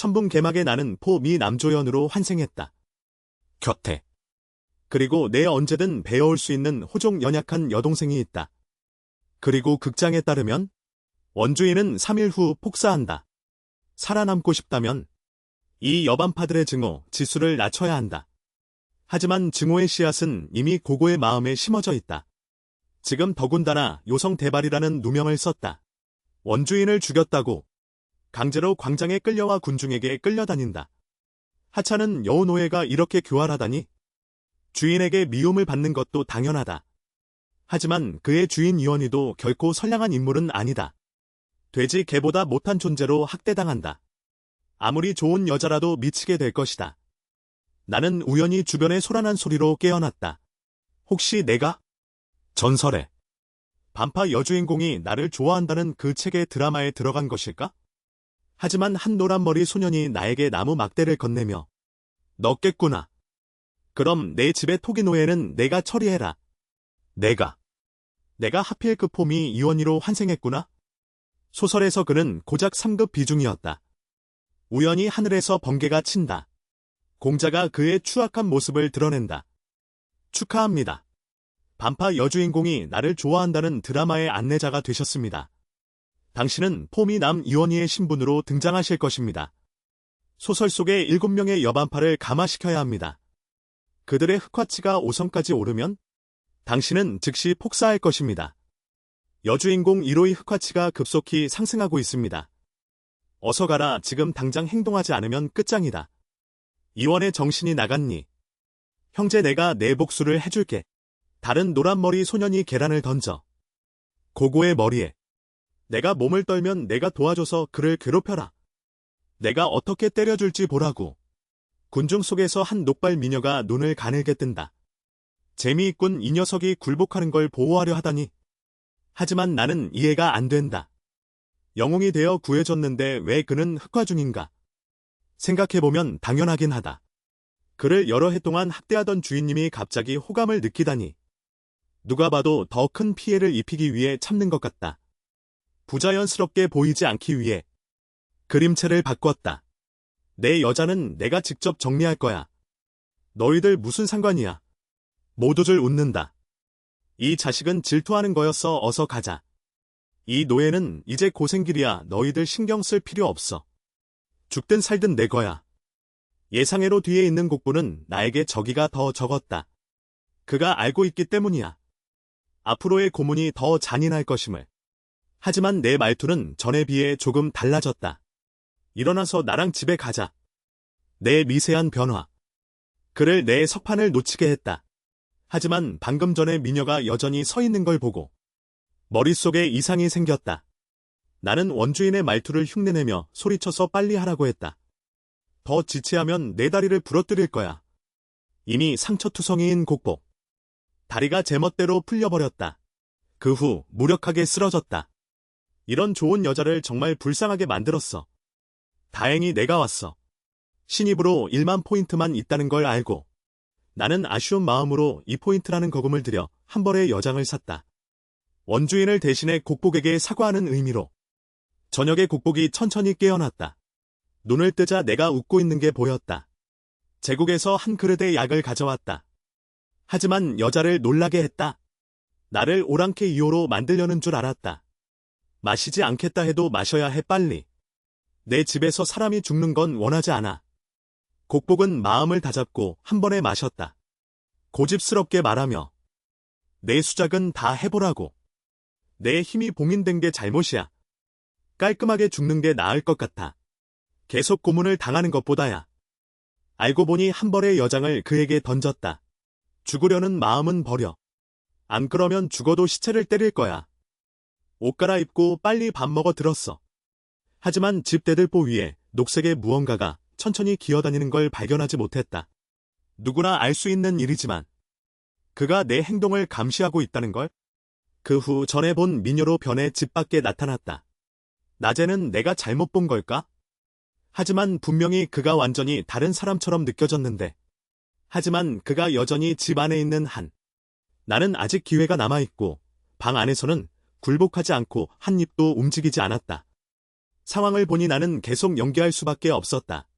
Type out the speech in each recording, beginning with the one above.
천분 개막에 나는 포미 남조연으로 환생했다. 곁에. 그리고 내 언제든 배워올 수 있는 호종 연약한 여동생이 있다. 그리고 극장에 따르면 원주인은 3일 후 폭사한다. 살아남고 싶다면 이 여반파들의 증오, 지수를 낮춰야 한다. 하지만 증오의 씨앗은 이미 고고의 마음에 심어져 있다. 지금 더군다나 요성대발이라는 누명을 썼다. 원주인을 죽였다고 강제로 광장에 끌려와 군중에게 끌려다닌다. 하찮은 여우노예가 이렇게 교활하다니? 주인에게 미움을 받는 것도 당연하다. 하지만 그의 주인 이원희도 결코 선량한 인물은 아니다. 돼지 개보다 못한 존재로 학대당한다. 아무리 좋은 여자라도 미치게 될 것이다. 나는 우연히 주변의 소란한 소리로 깨어났다. 혹시 내가? 전설의 반파 여주인공이 나를 좋아한다는 그 책의 드라마에 들어간 것일까? 하지만 한 노란머리 소년이 나에게 나무 막대를 건네며 넣겠구나. 그럼 내 집의 토기노예는 내가 처리해라. 내가 하필 그 폼이 이원희로 환생했구나? 소설에서 그는 고작 3급 비중이었다. 우연히 하늘에서 번개가 친다. 공자가 그의 추악한 모습을 드러낸다. 축하합니다. 반파 여주인공이 나를 좋아한다는 드라마의 안내자가 되셨습니다. 당신은 폼이 남 이원희의 신분으로 등장하실 것입니다. 소설 속의 7명의 여반파를 감화시켜야 합니다. 그들의 흑화치가 5성까지 오르면 당신은 즉시 폭사할 것입니다. 여주인공 1호의 흑화치가 급속히 상승하고 있습니다. 어서 가라. 지금 당장 행동하지 않으면 끝장이다. 이원의 정신이 나갔니? 형제, 내가 내 복수를 해줄게. 다른 노란머리 소년이 계란을 던져 고고의 머리에. 내가 몸을 떨면 내가 도와줘서 그를 괴롭혀라. 내가 어떻게 때려줄지 보라고. 군중 속에서 한 녹발 미녀가 눈을 가늘게 뜬다. 재미있군. 이 녀석이 굴복하는 걸 보호하려 하다니. 하지만 나는 이해가 안 된다. 영웅이 되어 구해줬는데 왜 그는 흑화 중인가? 생각해보면 당연하긴 하다. 그를 여러 해 동안 학대하던 주인님이 갑자기 호감을 느끼다니. 누가 봐도 더 큰 피해를 입히기 위해 참는 것 같다. 부자연스럽게 보이지 않기 위해 그림체를 바꿨다. 내 여자는 내가 직접 정리할 거야. 너희들 무슨 상관이야? 모두들 웃는다. 이 자식은 질투하는 거였어. 어서 가자. 이 노예는 이제 고생길이야. 너희들 신경 쓸 필요 없어. 죽든 살든 내 거야. 예상외로 뒤에 있는 곡부는 나에게 저기가 더 적었다. 그가 알고 있기 때문이야. 앞으로의 고문이 더 잔인할 것임을. 하지만 내 말투는 전에 비해 조금 달라졌다. 일어나서 나랑 집에 가자. 내 미세한 변화. 그를 내 석판을 놓치게 했다. 하지만 방금 전에 미녀가 여전히 서 있는 걸 보고 머릿속에 이상이 생겼다. 나는 원주인의 말투를 흉내내며 소리쳐서 빨리 하라고 했다. 더 지체하면 내 다리를 부러뜨릴 거야. 이미 상처투성이인 곡복. 다리가 제멋대로 풀려버렸다. 그 후 무력하게 쓰러졌다. 이런 좋은 여자를 정말 불쌍하게 만들었어. 다행히 내가 왔어. 신입으로 1만 포인트만 있다는 걸 알고 나는 아쉬운 마음으로 2포인트라는 거금을 들여 한 벌의 여장을 샀다. 원주인을 대신해 곡복에게 사과하는 의미로. 저녁에 곡복이 천천히 깨어났다. 눈을 뜨자 내가 웃고 있는 게 보였다. 제국에서 한 그릇의 약을 가져왔다. 하지만 여자를 놀라게 했다. 나를 오랑캐 2호로 만들려는 줄 알았다. 마시지 않겠다 해도 마셔야 해. 빨리. 내 집에서 사람이 죽는 건 원하지 않아. 곡복은 마음을 다잡고 한 번에 마셨다. 고집스럽게 말하며 내 수작은 다 해보라고. 내 힘이 봉인된 게 잘못이야. 깔끔하게 죽는 게 나을 것 같아. 계속 고문을 당하는 것보다야. 알고 보니 한 벌의 여장을 그에게 던졌다. 죽으려는 마음은 버려. 안 그러면 죽어도 시체를 때릴 거야. 옷 갈아입고 빨리 밥 먹어 들었어. 하지만 집 대들보 위에 녹색의 무언가가 천천히 기어다니는 걸 발견하지 못했다. 누구나 알 수 있는 일이지만 그가 내 행동을 감시하고 있다는 걸? 그 후 전에 본 미녀로 변해 집 밖에 나타났다. 낮에는 내가 잘못 본 걸까? 하지만 분명히 그가 완전히 다른 사람처럼 느껴졌는데. 하지만 그가 여전히 집 안에 있는 한. 나는 아직 기회가 남아있고 방 안에서는 굴복하지 않고 한 입도 움직이지 않았다. 상황을 보니 나는 계속 연기할 수밖에 없었다.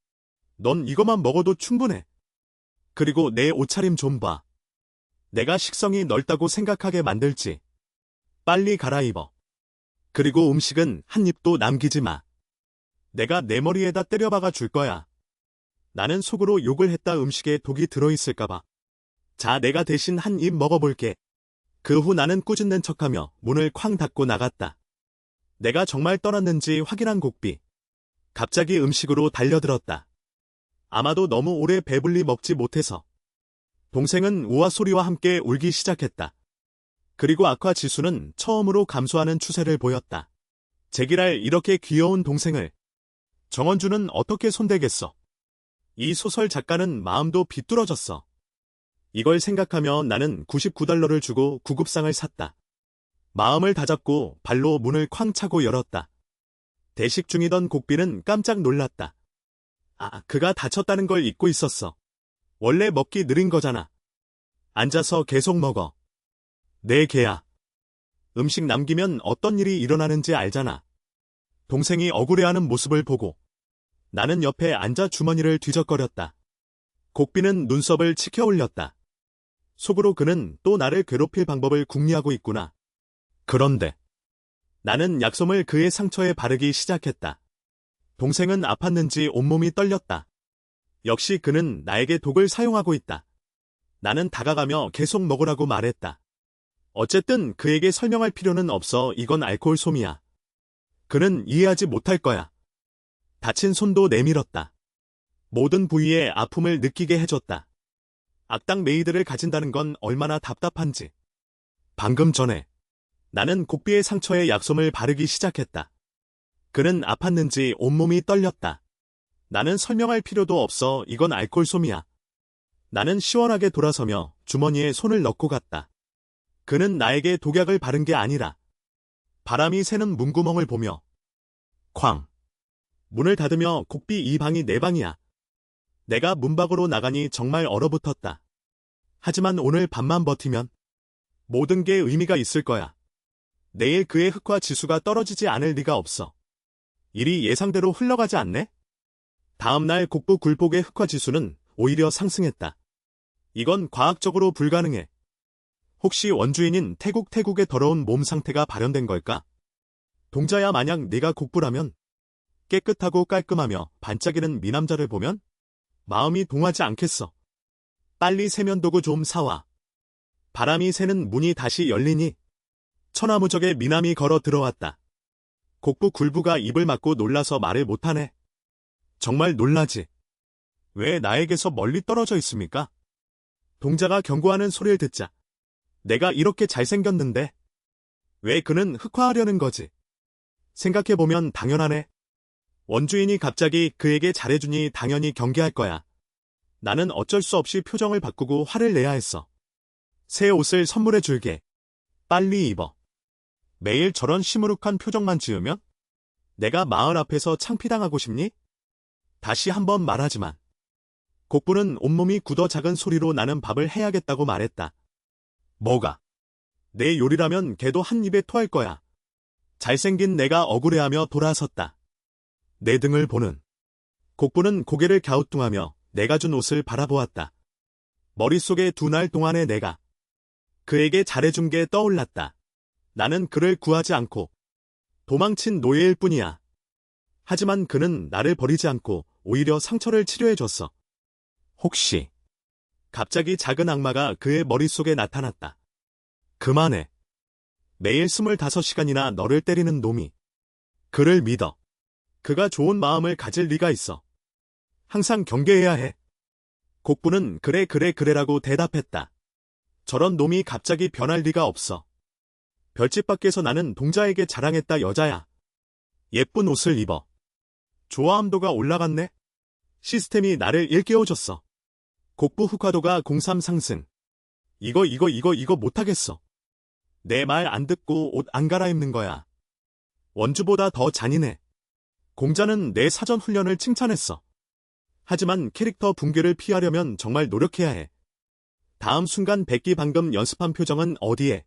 넌 이것만 먹어도 충분해. 그리고 내 옷차림 좀 봐. 내가 식성이 넓다고 생각하게 만들지. 빨리 갈아입어. 그리고 음식은 한 입도 남기지 마. 내가 내 머리에다 때려박아 줄 거야. 나는 속으로 욕을 했다. 음식에 독이 들어있을까봐. 자, 내가 대신 한 입 먹어볼게. 그 후 나는 꾸짖는 척하며 문을 쾅 닫고 나갔다. 내가 정말 떠났는지 확인한 곡비. 갑자기 음식으로 달려들었다. 아마도 너무 오래 배불리 먹지 못해서. 동생은 우아 소리와 함께 울기 시작했다. 그리고 악화 지수는 처음으로 감소하는 추세를 보였다. 제기랄 이렇게 귀여운 동생을. 정원주는 어떻게 손대겠어. 이 소설 작가는 마음도 비뚤어졌어. 이걸 생각하며 나는 $99를 주고 구급상을 샀다. 마음을 다잡고 발로 문을 쾅 차고 열었다. 대식 중이던 곡비는 깜짝 놀랐다. 아, 그가 다쳤다는 걸 잊고 있었어. 원래 먹기 느린 거잖아. 앉아서 계속 먹어. 내 개야. 음식 남기면 어떤 일이 일어나는지 알잖아. 동생이 억울해하는 모습을 보고 나는 옆에 앉아 주머니를 뒤적거렸다. 곡비는 눈썹을 치켜 올렸다. 속으로 그는 또 나를 괴롭힐 방법을 궁리하고 있구나. 그런데 나는 약솜을 그의 상처에 바르기 시작했다. 동생은 아팠는지 온몸이 떨렸다. 역시 그는 나에게 독을 사용하고 있다. 나는 다가가며 계속 먹으라고 말했다. 어쨌든 그에게 설명할 필요는 없어. 이건 알코올 솜이야. 그는 이해하지 못할 거야. 다친 손도 내밀었다. 모든 부위에 아픔을 느끼게 해줬다. 악당 메이드를 가진다는 건 얼마나 답답한지. 방금 전에 나는 곡비의 상처에 약솜을 바르기 시작했다. 그는 아팠는지 온몸이 떨렸다. 나는 설명할 필요도 없어. 이건 알코올 솜이야. 나는 시원하게 돌아서며 주머니에 손을 넣고 갔다. 그는 나에게 독약을 바른 게 아니라 바람이 새는 문구멍을 보며 쾅. 문을 닫으며 곡비 이 방이 내 방이야. 내가 문 밖으로 나가니 정말 얼어붙었다. 하지만 오늘 밤만 버티면 모든 게 의미가 있을 거야. 내일 그의 흑화 지수가 떨어지지 않을 리가 없어. 일이 예상대로 흘러가지 않네? 다음 날 곡부 굴복의 흑화 지수는 오히려 상승했다. 이건 과학적으로 불가능해. 혹시 원주인인 태국의 더러운 몸 상태가 발현된 걸까? 동자야, 만약 네가 곡부라면 깨끗하고 깔끔하며 반짝이는 미남자를 보면 마음이 동하지 않겠어. 빨리 세면도구 좀 사와. 바람이 새는 문이 다시 열리니 천하무적의 미남이 걸어 들어왔다. 곡부 굴부가 입을 막고 놀라서 말을 못하네. 정말 놀라지. 왜 나에게서 멀리 떨어져 있습니까? 동자가 경고하는 소리를 듣자. 내가 이렇게 잘생겼는데 왜 그는 흑화하려는 거지? 생각해보면 당연하네. 원주인이 갑자기 그에게 잘해주니 당연히 경계할 거야. 나는 어쩔 수 없이 표정을 바꾸고 화를 내야 했어. 새 옷을 선물해 줄게. 빨리 입어. 매일 저런 시무룩한 표정만 지으면 내가 마을 앞에서 창피당하고 싶니? 다시 한번 말하지만 곡부는 온몸이 굳어 작은 소리로 나는 밥을 해야겠다고 말했다. 뭐가? 내 요리라면 걔도 한 입에 토할 거야. 잘생긴 내가 억울해하며 돌아섰다. 내 등을 보는 곡부는 고개를 갸우뚱하며 내가 준 옷을 바라보았다. 머릿속에 2날 동안의 내가 그에게 잘해준 게 떠올랐다. 나는 그를 구하지 않고 도망친 노예일 뿐이야. 하지만 그는 나를 버리지 않고 오히려 상처를 치료해줬어. 혹시 갑자기 작은 악마가 그의 머릿속에 나타났다. 그만해. 매일 25시간이나 너를 때리는 놈이. 그를 믿어. 그가 좋은 마음을 가질 리가 있어. 항상 경계해야 해. 곡부는 그래라고 대답했다. 저런 놈이 갑자기 변할 리가 없어. 별집 밖에서 나는 동자에게 자랑했다. 여자야. 예쁜 옷을 입어. 좋아함도가 올라갔네. 시스템이 나를 일깨워줬어. 곡부 흑화도가 03 상승. 이거 못하겠어. 내 말 안 듣고 옷 안 갈아입는 거야. 원주보다 더 잔인해. 공자는 내 사전 훈련을 칭찬했어. 하지만 캐릭터 붕괴를 피하려면 정말 노력해야 해. 다음 순간 백기 방금 연습한 표정은 어디에?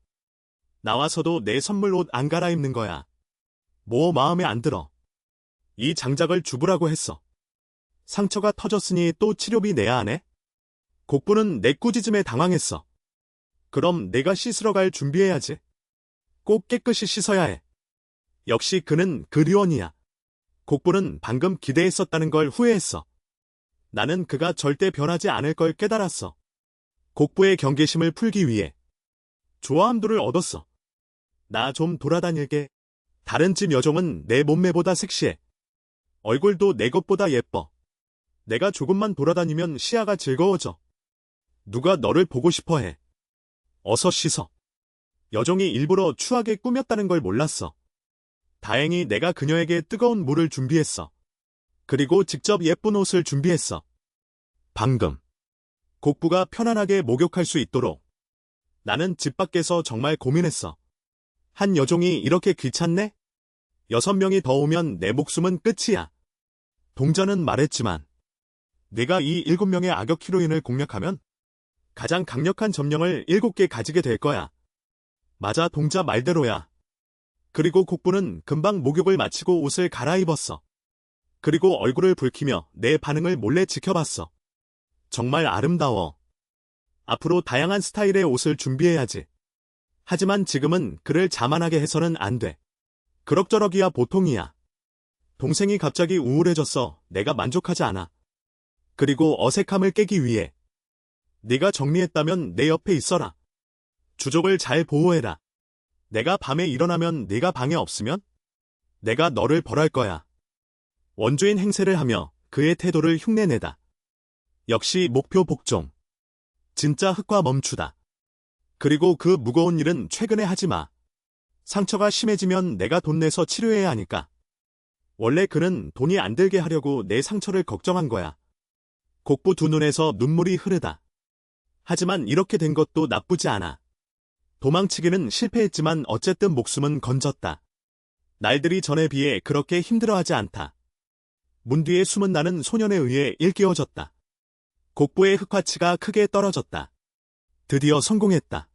나와서도 내 선물 옷 안 갈아입는 거야. 뭐 마음에 안 들어. 이 장작을 주부라고 했어. 상처가 터졌으니 또 치료비 내야 하네? 곡부는 내 꾸짖음에 당황했어. 그럼 내가 씻으러 갈 준비해야지. 꼭 깨끗이 씻어야 해. 역시 그는 그리원이야. 곡부는 방금 기대했었다는 걸 후회했어. 나는 그가 절대 변하지 않을 걸 깨달았어. 곡부의 경계심을 풀기 위해 좋아함도를 얻었어. 나 좀 돌아다닐게. 다른 집 여종은 내 몸매보다 섹시해. 얼굴도 내 것보다 예뻐. 내가 조금만 돌아다니면 시야가 즐거워져. 누가 너를 보고 싶어 해. 어서 씻어. 여종이 일부러 추하게 꾸몄다는 걸 몰랐어. 다행히 내가 그녀에게 뜨거운 물을 준비했어. 그리고 직접 예쁜 옷을 준비했어. 방금 곡부가 편안하게 목욕할 수 있도록. 나는 집 밖에서 정말 고민했어. 한 여종이 이렇게 귀찮네? 6명이 더 오면 내 목숨은 끝이야. 동자는 말했지만 네가 이 7명의 악역 히로인을 공략하면 가장 강력한 점령을 7개 가지게 될 거야. 맞아, 동자 말대로야. 그리고 곡부는 금방 목욕을 마치고 옷을 갈아입었어. 그리고 얼굴을 붉히며 내 반응을 몰래 지켜봤어. 정말 아름다워. 앞으로 다양한 스타일의 옷을 준비해야지. 하지만 지금은 그를 자만하게 해서는 안 돼. 그럭저럭이야 보통이야. 동생이 갑자기 우울해졌어. 내가 만족하지 않아. 그리고 어색함을 깨기 위해 네가 정리했다면 내 옆에 있어라. 주족을 잘 보호해라. 내가 밤에 일어나면 네가 방에 없으면 내가 너를 벌할 거야. 원주인 행세를 하며 그의 태도를 흉내내다. 역시 목표 복종. 진짜 흑과 멈추다. 그리고 그 무거운 일은 최근에 하지 마. 상처가 심해지면 내가 돈 내서 치료해야 하니까. 원래 그는 돈이 안 들게 하려고 내 상처를 걱정한 거야. 곡부 두 눈에서 눈물이 흐르다. 하지만 이렇게 된 것도 나쁘지 않아. 도망치기는 실패했지만 어쨌든 목숨은 건졌다. 날들이 전에 비해 그렇게 힘들어하지 않다. 문 뒤에 숨은 나는 소년에 의해 일깨워졌다. 곡부의 흑화치가 크게 떨어졌다. 드디어 성공했다.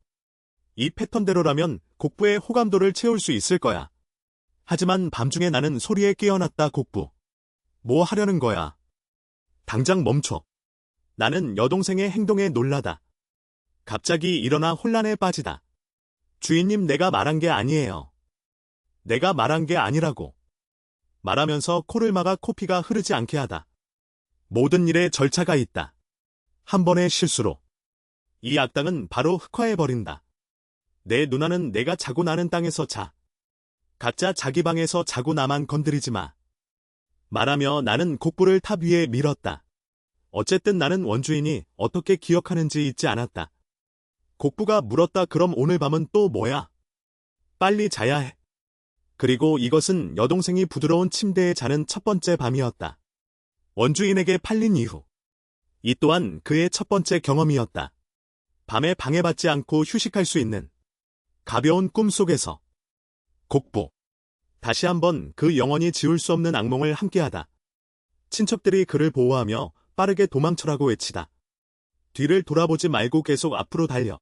이 패턴대로라면 곡부의 호감도를 채울 수 있을 거야. 하지만 밤중에 나는 소리에 깨어났다. 곡부. 뭐 하려는 거야? 당장 멈춰. 나는 여동생의 행동에 놀라다. 갑자기 일어나 혼란에 빠지다. 주인님, 내가 말한 게 아니에요. 내가 말한 게 아니라고. 말하면서 코를 막아 코피가 흐르지 않게 하다. 모든 일에 절차가 있다. 한 번의 실수로 이 악당은 바로 흑화해버린다. 내 누나는 내가 자고 나는 땅에서 자. 각자 자기 방에서 자고 나만 건드리지 마. 말하며 나는 곡부를 탑 위에 밀었다. 어쨌든 나는 원주인이 어떻게 기억하는지 잊지 않았다. 곡부가 물었다. 그럼 오늘 밤은 또 뭐야? 빨리 자야 해. 그리고 이것은 여동생이 부드러운 침대에 자는 첫 번째 밤이었다. 원주인에게 팔린 이후 이 또한 그의 첫 번째 경험이었다. 밤에 방해받지 않고 휴식할 수 있는 가벼운 꿈 속에서 곡부. 다시 한번 그 영원히 지울 수 없는 악몽을 함께하다. 친척들이 그를 보호하며 빠르게 도망쳐라고 외치다. 뒤를 돌아보지 말고 계속 앞으로 달려.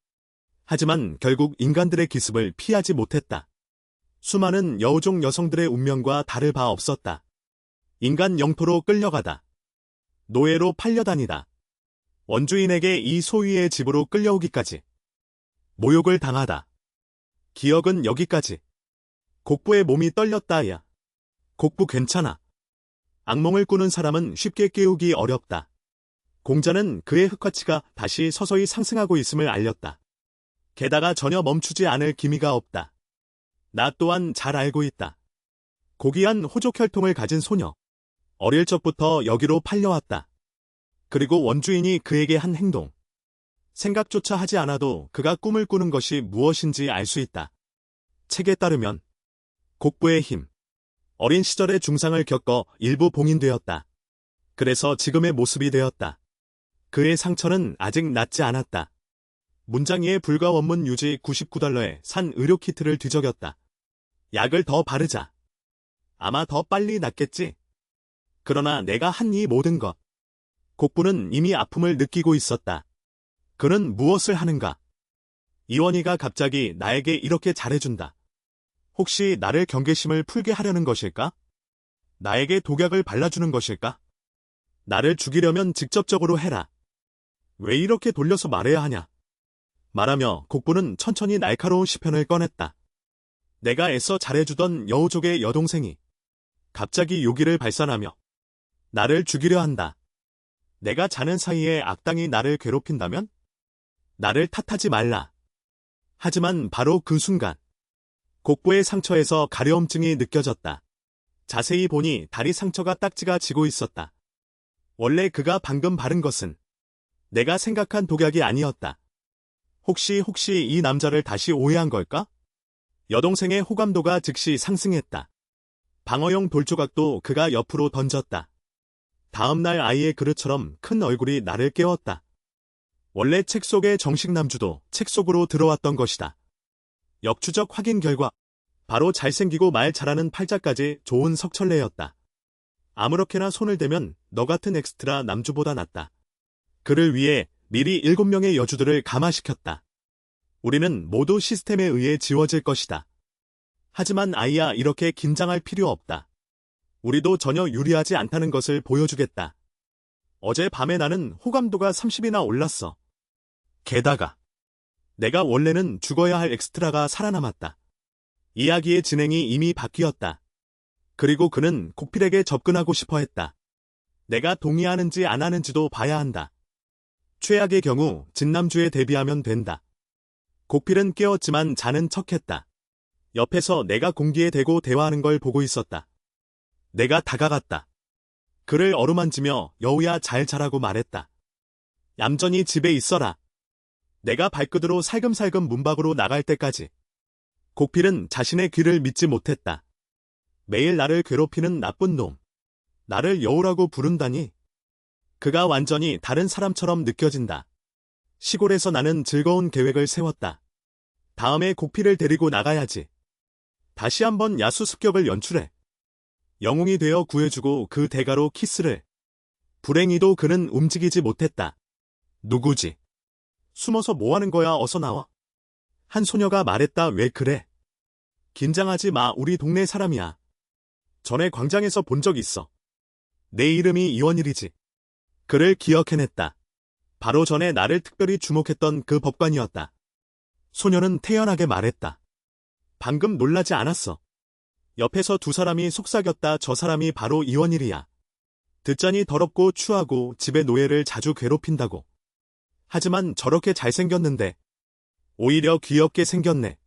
하지만 결국 인간들의 기습을 피하지 못했다. 수많은 여우종 여성들의 운명과 다를 바 없었다. 인간 영토로 끌려가다. 노예로 팔려다니다. 원주인에게 이 소위의 집으로 끌려오기까지. 모욕을 당하다. 기억은 여기까지. 곡부의 몸이 떨렸다. 야. 곡부 괜찮아. 악몽을 꾸는 사람은 쉽게 깨우기 어렵다. 공자는 그의 흑화치가 다시 서서히 상승하고 있음을 알렸다. 게다가 전혀 멈추지 않을 기미가 없다. 나 또한 잘 알고 있다. 고귀한 호족 혈통을 가진 소녀. 어릴 적부터 여기로 팔려왔다. 그리고 원주인이 그에게 한 행동. 생각조차 하지 않아도 그가 꿈을 꾸는 것이 무엇인지 알 수 있다. 책에 따르면 곡부의 힘. 어린 시절의 중상을 겪어 일부 봉인되었다. 그래서 지금의 모습이 되었다. 그의 상처는 아직 낫지 않았다. 문장이의 불가 원문 유지 $99에 산 의료 키트를 뒤적였다. 약을 더 바르자. 아마 더 빨리 낫겠지. 그러나 내가 한 이 모든 것. 곡부는 이미 아픔을 느끼고 있었다. 그는 무엇을 하는가? 이원희가 갑자기 나에게 이렇게 잘해준다. 혹시 나를 경계심을 풀게 하려는 것일까? 나에게 독약을 발라주는 것일까? 나를 죽이려면 직접적으로 해라. 왜 이렇게 돌려서 말해야 하냐? 말하며 곡부는 천천히 날카로운 시편을 꺼냈다. 내가 애써 잘해주던 여우족의 여동생이 갑자기 요기를 발산하며 나를 죽이려 한다. 내가 자는 사이에 악당이 나를 괴롭힌다면? 나를 탓하지 말라. 하지만 바로 그 순간 곡부의 상처에서 가려움증이 느껴졌다. 자세히 보니 다리 상처가 딱지가 지고 있었다. 원래 그가 방금 바른 것은 내가 생각한 독약이 아니었다. 혹시 이 남자를 다시 오해한 걸까? 여동생의 호감도가 즉시 상승했다. 방어용 돌조각도 그가 옆으로 던졌다. 다음날 아이의 그릇처럼 큰 얼굴이 나를 깨웠다. 원래 책 속의 정식 남주도 책 속으로 들어왔던 것이다. 역추적 확인 결과 바로 잘생기고 말 잘하는 팔자까지 좋은 석철래였다. 아무렇게나 손을 대면 너 같은 엑스트라 남주보다 낫다. 그를 위해 미리 7명의 여주들을 감화시켰다. 우리는 모두 시스템에 의해 지워질 것이다. 하지만 아이야, 이렇게 긴장할 필요 없다. 우리도 전혀 유리하지 않다는 것을 보여주겠다. 어제 밤에 나는 호감도가 30이나 올랐어. 게다가 내가 원래는 죽어야 할 엑스트라가 살아남았다. 이야기의 진행이 이미 바뀌었다. 그리고 그는 곡필에게 접근하고 싶어 했다. 내가 동의하는지 안 하는지도 봐야 한다. 최악의 경우 진남주에 대비하면 된다. 곡필은 깨었지만 자는 척했다. 옆에서 내가 공기에 대고 대화하는 걸 보고 있었다. 내가 다가갔다. 그를 어루만지며 여우야 잘 자라고 말했다. 얌전히 집에 있어라. 내가 발끝으로 살금살금 문 밖으로 나갈 때까지. 곡필은 자신의 귀를 믿지 못했다. 매일 나를 괴롭히는 나쁜 놈. 나를 여우라고 부른다니. 그가 완전히 다른 사람처럼 느껴진다. 시골에서 나는 즐거운 계획을 세웠다. 다음에 곡필을 데리고 나가야지. 다시 한번 야수 습격을 연출해. 영웅이 되어 구해주고 그 대가로 키스를. 불행히도 그는 움직이지 못했다. 누구지? 숨어서 뭐하는 거야, 어서 나와. 한 소녀가 말했다. 왜 그래? 긴장하지 마, 우리 동네 사람이야. 전에 광장에서 본 적 있어. 내 이름이 이원일이지. 그를 기억해냈다. 바로 전에 나를 특별히 주목했던 그 법관이었다. 소녀는 태연하게 말했다. 방금 놀라지 않았어. 옆에서 두 사람이 속삭였다. 저 사람이 바로 이원일이야. 듣자니 더럽고 추하고 집의 노예를 자주 괴롭힌다고. 하지만 저렇게 잘생겼는데. 오히려 귀엽게 생겼네.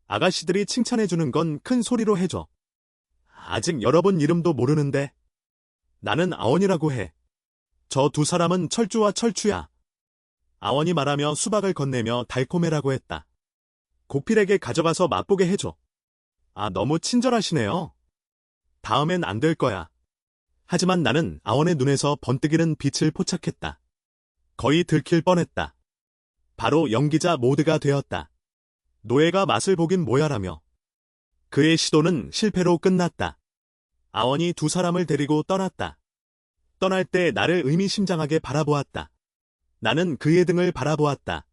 아가씨들이 칭찬해주는 건 큰 소리로 해줘. 아직 여러분 이름도 모르는데. 나는 아원이라고 해. 저 두 사람은 철주와 철추야. 아원이 말하며 수박을 건네며 달콤해라고 했다. 곡필에게 가져가서 맛보게 해줘. 아, 너무 친절하시네요. 다음엔 안 될 거야. 하지만 나는 아원의 눈에서 번뜩이는 빛을 포착했다. 거의 들킬 뻔했다. 바로 연기자 모드가 되었다. 노예가 맛을 보긴 뭐야라며. 그의 시도는 실패로 끝났다. 아원이 두 사람을 데리고 떠났다. 떠날 때 나를 의미심장하게 바라보았다. 나는 그의 등을 바라보았다.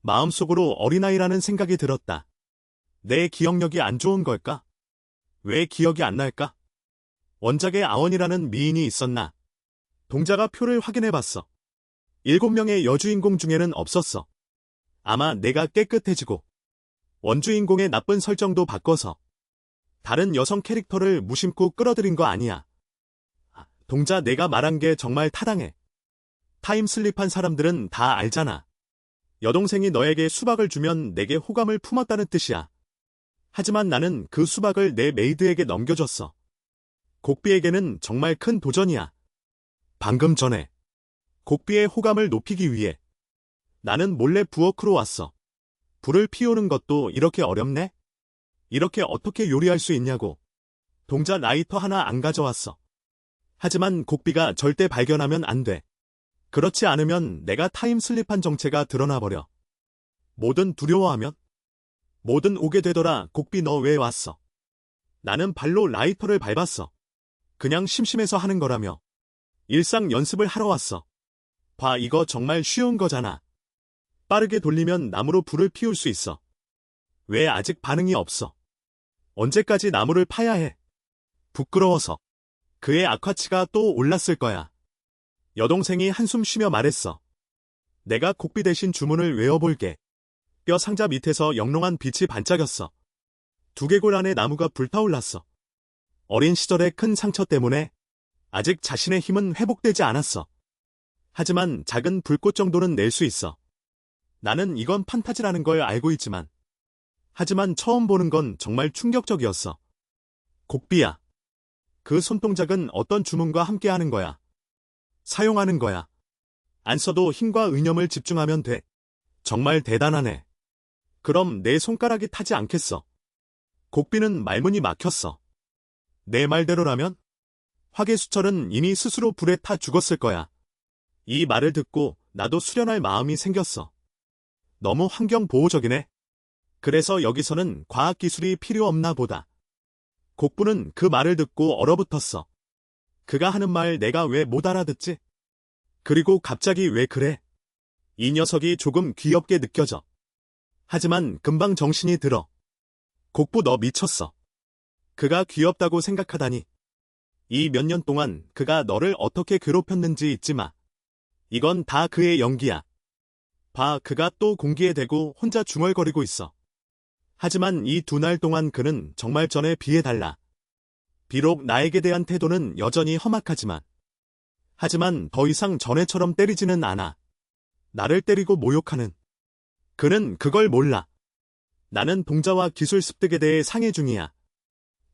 마음속으로 어린아이라는 생각이 들었다. 내 기억력이 안 좋은 걸까? 왜 기억이 안 날까? 원작에 아원이라는 미인이 있었나? 동자가 표를 확인해봤어. 7명의 여주인공 중에는 없었어. 아마 내가 깨끗해지고 원주인공의 나쁜 설정도 바꿔서 다른 여성 캐릭터를 무심코 끌어들인 거 아니야. 동자, 내가 말한 게 정말 타당해. 타임슬립한 사람들은 다 알잖아. 여동생이 너에게 수박을 주면 내게 호감을 품었다는 뜻이야. 하지만 나는 그 수박을 내 메이드에게 넘겨줬어. 곡비에게는 정말 큰 도전이야. 방금 전에 곡비의 호감을 높이기 위해 나는 몰래 부엌으로 왔어. 불을 피우는 것도 이렇게 어렵네? 이렇게 어떻게 요리할 수 있냐고. 동자, 라이터 하나 안 가져왔어. 하지만 곡비가 절대 발견하면 안 돼. 그렇지 않으면 내가 타임슬립한 정체가 드러나버려. 뭐든 두려워하면? 뭐든 오게 되더라. 곡비, 너 왜 왔어? 나는 발로 라이터를 밟았어. 그냥 심심해서 하는 거라며. 일상 연습을 하러 왔어. 봐, 이거 정말 쉬운 거잖아. 빠르게 돌리면 나무로 불을 피울 수 있어. 왜 아직 반응이 없어? 언제까지 나무를 파야 해? 부끄러워서. 그의 악화치가 또 올랐을 거야. 여동생이 한숨 쉬며 말했어. 내가 곡비 대신 주문을 외워볼게. 뼈 상자 밑에서 영롱한 빛이 반짝였어. 두개골 안에 나무가 불타올랐어. 어린 시절의 큰 상처 때문에 아직 자신의 힘은 회복되지 않았어. 하지만 작은 불꽃 정도는 낼 수 있어. 나는 이건 판타지라는 걸 알고 있지만. 하지만 처음 보는 건 정말 충격적이었어. 곡비야. 그 손동작은 어떤 주문과 함께 하는 거야. 사용하는 거야. 안 써도 힘과 의념을 집중하면 돼. 정말 대단하네. 그럼 내 손가락이 타지 않겠어. 곡비는 말문이 막혔어. 내 말대로라면 화개수철은 이미 스스로 불에 타 죽었을 거야. 이 말을 듣고 나도 수련할 마음이 생겼어. 너무 환경보호적이네. 그래서 여기서는 과학기술이 필요 없나 보다. 곡부는 그 말을 듣고 얼어붙었어. 그가 하는 말 내가 왜 못 알아듣지? 그리고 갑자기 왜 그래? 이 녀석이 조금 귀엽게 느껴져. 하지만 금방 정신이 들어. 곡부 너 미쳤어. 그가 귀엽다고 생각하다니. 이 몇 년 동안 그가 너를 어떻게 괴롭혔는지 잊지 마. 이건 다 그의 연기야. 봐, 그가 또 공기에 대고 혼자 중얼거리고 있어. 하지만 이 2날 동안 그는 정말 전에 비해 달라. 비록 나에게 대한 태도는 여전히 험악하지만. 하지만 더 이상 전에처럼 때리지는 않아. 나를 때리고 모욕하는. 그는 그걸 몰라. 나는 동자와 기술 습득에 대해 상해 중이야.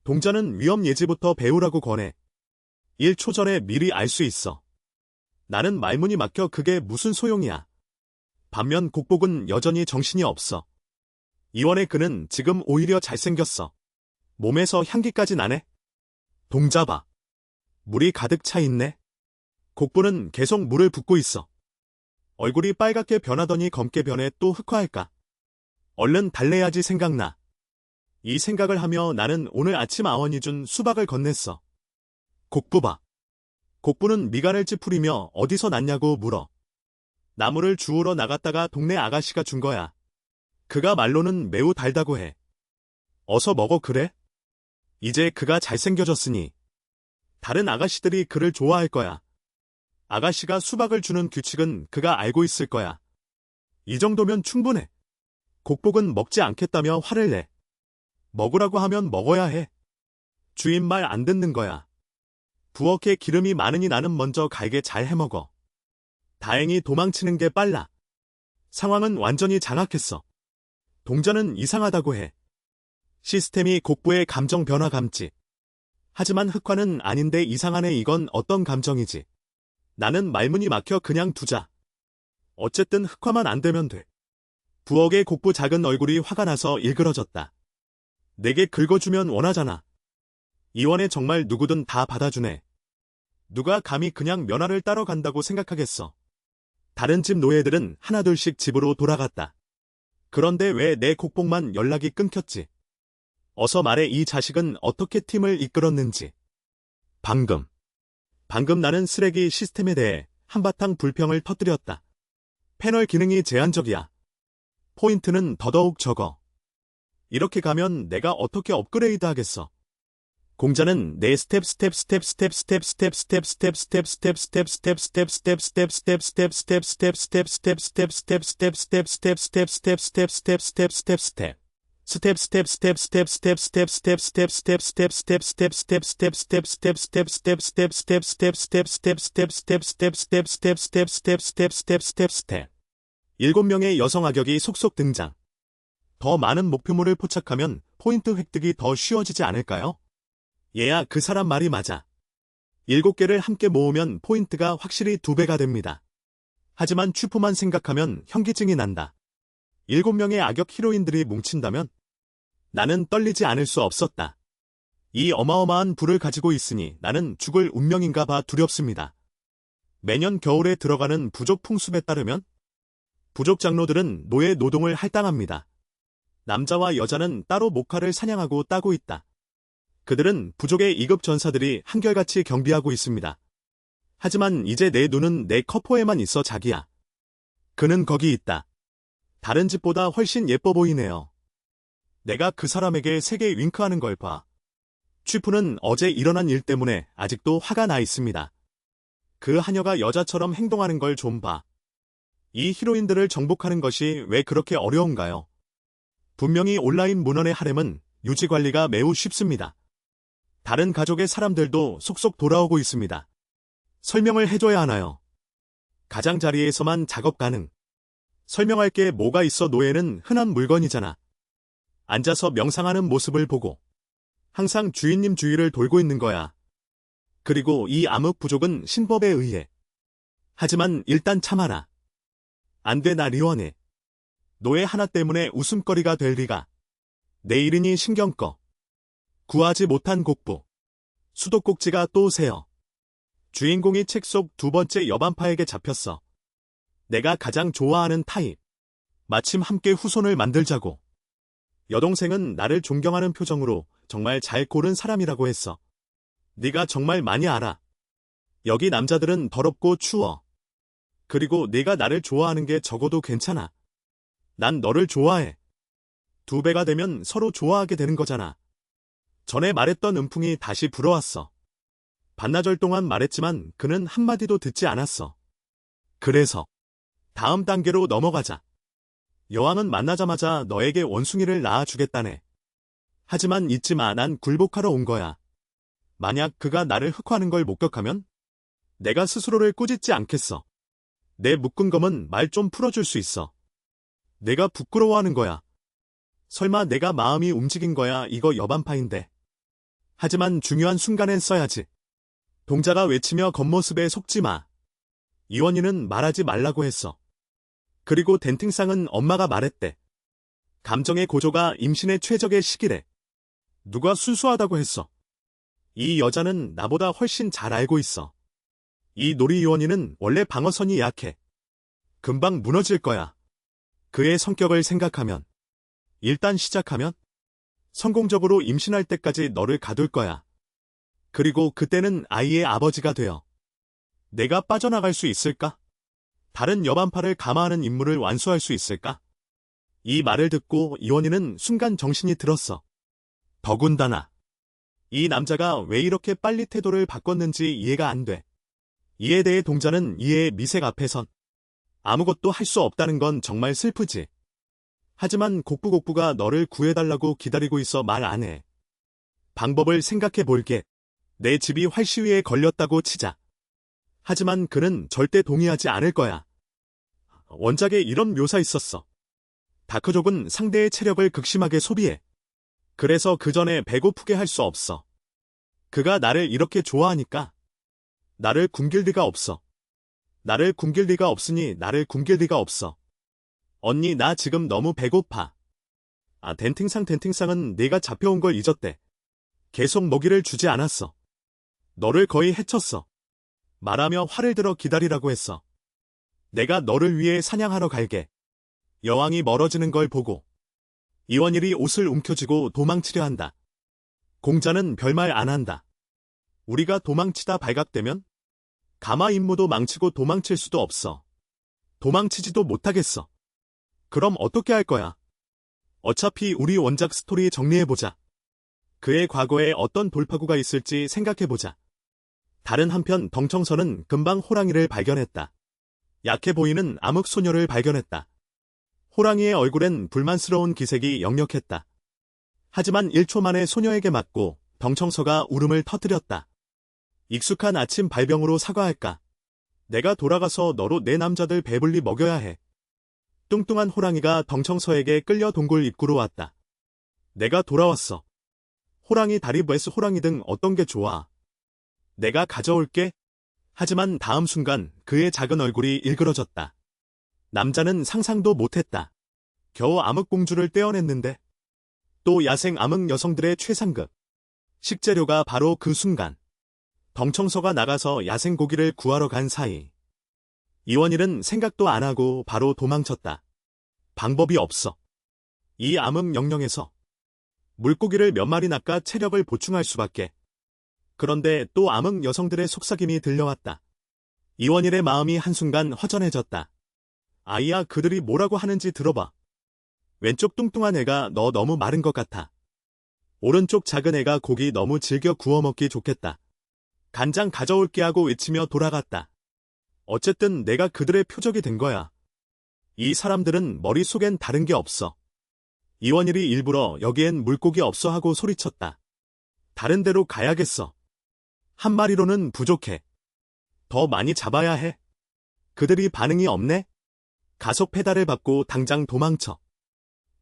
동자는 위험 예지부터 배우라고 권해. 1초 전에 미리 알 수 있어. 나는 말문이 막혀 그게 무슨 소용이야. 반면 곡복은 여전히 정신이 없어. 이원의 그는 지금 오히려 잘생겼어. 몸에서 향기까지 나네. 동자 봐. 물이 가득 차 있네. 곡부는 계속 물을 붓고 있어. 얼굴이 빨갛게 변하더니 검게 변해 또 흑화할까. 얼른 달래야지 생각나. 이 생각을 하며 나는 오늘 아침 아원이 준 수박을 건넸어. 곡부 봐. 곡부는 미간을 찌푸리며 어디서 났냐고 물어. 나무를 주우러 나갔다가 동네 아가씨가 준 거야. 그가 말로는 매우 달다고 해. 어서 먹어 그래? 이제 그가 잘생겨졌으니 다른 아가씨들이 그를 좋아할 거야. 아가씨가 수박을 주는 규칙은 그가 알고 있을 거야. 이 정도면 충분해. 곡복은 먹지 않겠다며 화를 내. 먹으라고 하면 먹어야 해. 주인 말 안 듣는 거야. 부엌에 기름이 많으니 나는 먼저 갈게 잘 해먹어. 다행히 도망치는 게 빨라. 상황은 완전히 장악했어. 동자는 이상하다고 해. 시스템이 곡부의 감정 변화 감지. 하지만 흑화는 아닌데 이상하네. 이건 어떤 감정이지? 나는 말문이 막혀 그냥 두자. 어쨌든 흑화만 안 되면 돼. 부엌의 곡부 작은 얼굴이 화가 나서 일그러졌다. 내게 긁어주면 원하잖아. 이원에 정말 누구든 다 받아주네. 누가 감히 그냥 면화를 따러 간다고 생각하겠어. 다른 집 노예들은 하나둘씩 집으로 돌아갔다. 그런데 왜 내 곡복만 연락이 끊겼지? 어서 말해. 이 자식은 어떻게 팀을 이끌었는지. 방금 나는 쓰레기 시스템에 대해 한바탕 불평을 터뜨렸다. 패널 기능이 제한적이야. 포인트는 더더욱 적어. 이렇게 가면 내가 어떻게 업그레이드 하겠어? 공자는 내 스텝 일곱 명의 여성 악역이 속속 등장. 더 많은 목표물을 포착하면 포인트 획득이 더 쉬워지지 않을까요? 얘야, 그 사람 말이 맞아. 7개를 함께 모으면 포인트가 확실히 2배가 됩니다. 하지만 슈퍼만 생각하면 현기증이 난다. 7명의 악역 히로인들이 뭉친다면 나는 떨리지 않을 수 없었다. 이 어마어마한 부를 가지고 있으니 나는 죽을 운명인가 봐 두렵습니다. 매년 겨울에 들어가는 부족 풍습에 따르면 부족 장로들은 노예 노동을 할당합니다. 남자와 여자는 따로 목화를 사냥하고 따고 있다. 그들은 부족의 2급 전사들이 한결같이 경비하고 있습니다. 하지만 이제 내 눈은 내 커포에만 있어 자기야. 그는 거기 있다. 다른 집보다 훨씬 예뻐 보이네요. 내가 그 사람에게 세게 윙크하는 걸 봐. 취푸는 어제 일어난 일 때문에 아직도 화가 나 있습니다. 그 하녀가 여자처럼 행동하는 걸 좀 봐. 이 히로인들을 정복하는 것이 왜 그렇게 어려운가요? 분명히 온라인 문헌의 하렘은 유지 관리가 매우 쉽습니다. 다른 가족의 사람들도 속속 돌아오고 있습니다. 설명을 해줘야 하나요? 가장자리에서만 작업 가능. 설명할 게 뭐가 있어. 노예는 흔한 물건이잖아. 앉아서 명상하는 모습을 보고 항상 주인님 주위를 돌고 있는 거야. 그리고 이 암흑 부족은 신법에 의해. 하지만 일단 참아라. 안 돼, 나 리원해. 노예 하나 때문에 웃음거리가 될 리가. 내일이니 신경 꺼. 구하지 못한 곡부. 수도꼭지가 또 새어. 주인공이 책 속 두 번째 여반파에게 잡혔어. 내가 가장 좋아하는 타입. 마침 함께 후손을 만들자고. 여동생은 나를 존경하는 표정으로 정말 잘 고른 사람이라고 했어. 네가 정말 많이 알아. 여기 남자들은 더럽고 추워. 그리고 네가 나를 좋아하는 게 적어도 괜찮아. 난 너를 좋아해. 2배가 되면 서로 좋아하게 되는 거잖아. 전에 말했던 음풍이 다시 불어왔어. 반나절 동안 말했지만 그는 한마디도 듣지 않았어. 그래서 다음 단계로 넘어가자. 여왕은 만나자마자 너에게 원숭이를 낳아주겠다네. 하지만 잊지 마, 난 굴복하러 온 거야. 만약 그가 나를 흑화하는 걸 목격하면 내가 스스로를 꾸짖지 않겠어. 내 묶은 검은 말 좀 풀어줄 수 있어. 내가 부끄러워하는 거야. 설마 내가 마음이 움직인 거야. 이거 여반파인데. 하지만 중요한 순간엔 써야지. 동자가 외치며 겉모습에 속지 마. 이원희는 말하지 말라고 했어. 그리고 덴팅상은 엄마가 말했대. 감정의 고조가 임신의 최적의 시기래. 누가 순수하다고 했어. 이 여자는 나보다 훨씬 잘 알고 있어. 이 놀이 이원희는 원래 방어선이 약해. 금방 무너질 거야. 그의 성격을 생각하면. 일단 시작하면 성공적으로 임신할 때까지 너를 가둘 거야. 그리고 그때는 아이의 아버지가 되어. 내가 빠져나갈 수 있을까? 다른 여반파를 감화하는 임무를 완수할 수 있을까? 이 말을 듣고 이원희는 순간 정신이 들었어. 더군다나 이 남자가 왜 이렇게 빨리 태도를 바꿨는지 이해가 안 돼. 이에 대해 동자는 이의 미색 앞에선 아무것도 할 수 없다는 건 정말 슬프지. 하지만 곡부가 너를 구해달라고 기다리고 있어. 말 안 해. 방법을 생각해 볼게. 내 집이 활시위에 걸렸다고 치자. 하지만 그는 절대 동의하지 않을 거야. 원작에 이런 묘사 있었어. 다크족은 상대의 체력을 극심하게 소비해. 그래서 그 전에 배고프게 할 수 없어. 그가 나를 이렇게 좋아하니까. 나를 굶길 리가 없어. 나를 굶길 리가 없으니 나를 굶길 리가 없어. 언니, 나 지금 너무 배고파. 아, 덴팅상은 네가 잡혀온 걸 잊었대. 계속 먹이를 주지 않았어. 너를 거의 해쳤어. 말하며 활을 들어 기다리라고 했어. 내가 너를 위해 사냥하러 갈게. 여왕이 멀어지는 걸 보고 이원일이 옷을 움켜쥐고 도망치려 한다. 공자는 별말 안 한다. 우리가 도망치다 발각되면 가마 임무도 망치고 도망칠 수도 없어. 도망치지도 못하겠어. 그럼 어떻게 할 거야? 어차피 우리 원작 스토리 정리해보자. 그의 과거에 어떤 돌파구가 있을지 생각해보자. 다른 한편 덩청선은 금방 호랑이를 발견했다. 약해 보이는 암흑소녀를 발견했다. 호랑이의 얼굴엔 불만스러운 기색이 역력했다. 하지만 1초 만에 소녀에게 맞고 덩청서가 울음을 터뜨렸다. 익숙한 아침 발병으로 사과할까? 내가 돌아가서 너로 내 남자들 배불리 먹여야 해. 뚱뚱한 호랑이가 덩청서에게 끌려 동굴 입구로 왔다. 내가 돌아왔어. 호랑이 다리 베스 호랑이 등 어떤 게 좋아? 내가 가져올게. 하지만 다음 순간 그의 작은 얼굴이 일그러졌다. 남자는 상상도 못했다. 겨우 암흑공주를 떼어냈는데 또 야생 암흑 여성들의 최상급. 식재료가 바로 그 순간. 덩청서가 나가서 야생 고기를 구하러 간 사이. 이원일은 생각도 안 하고 바로 도망쳤다. 방법이 없어. 이 암흑 영역에서 물고기를 몇 마리 낚아 체력을 보충할 수밖에. 그런데 또 암흑 여성들의 속삭임이 들려왔다. 이원일의 마음이 한순간 허전해졌다. 아이야, 그들이 뭐라고 하는지 들어봐. 왼쪽 뚱뚱한 애가 너 너무 마른 것 같아. 오른쪽 작은 애가 고기 너무 즐겨 구워 먹기 좋겠다. 간장 가져올게 하고 외치며 돌아갔다. 어쨌든 내가 그들의 표적이 된 거야. 이 사람들은 머릿속엔 다른 게 없어. 이원일이 일부러 여기엔 물고기 없어 하고 소리쳤다. 다른 데로 가야겠어. 한 마리로는 부족해. 더 많이 잡아야 해. 그들이 반응이 없네? 가속 페달을 밟고 당장 도망쳐.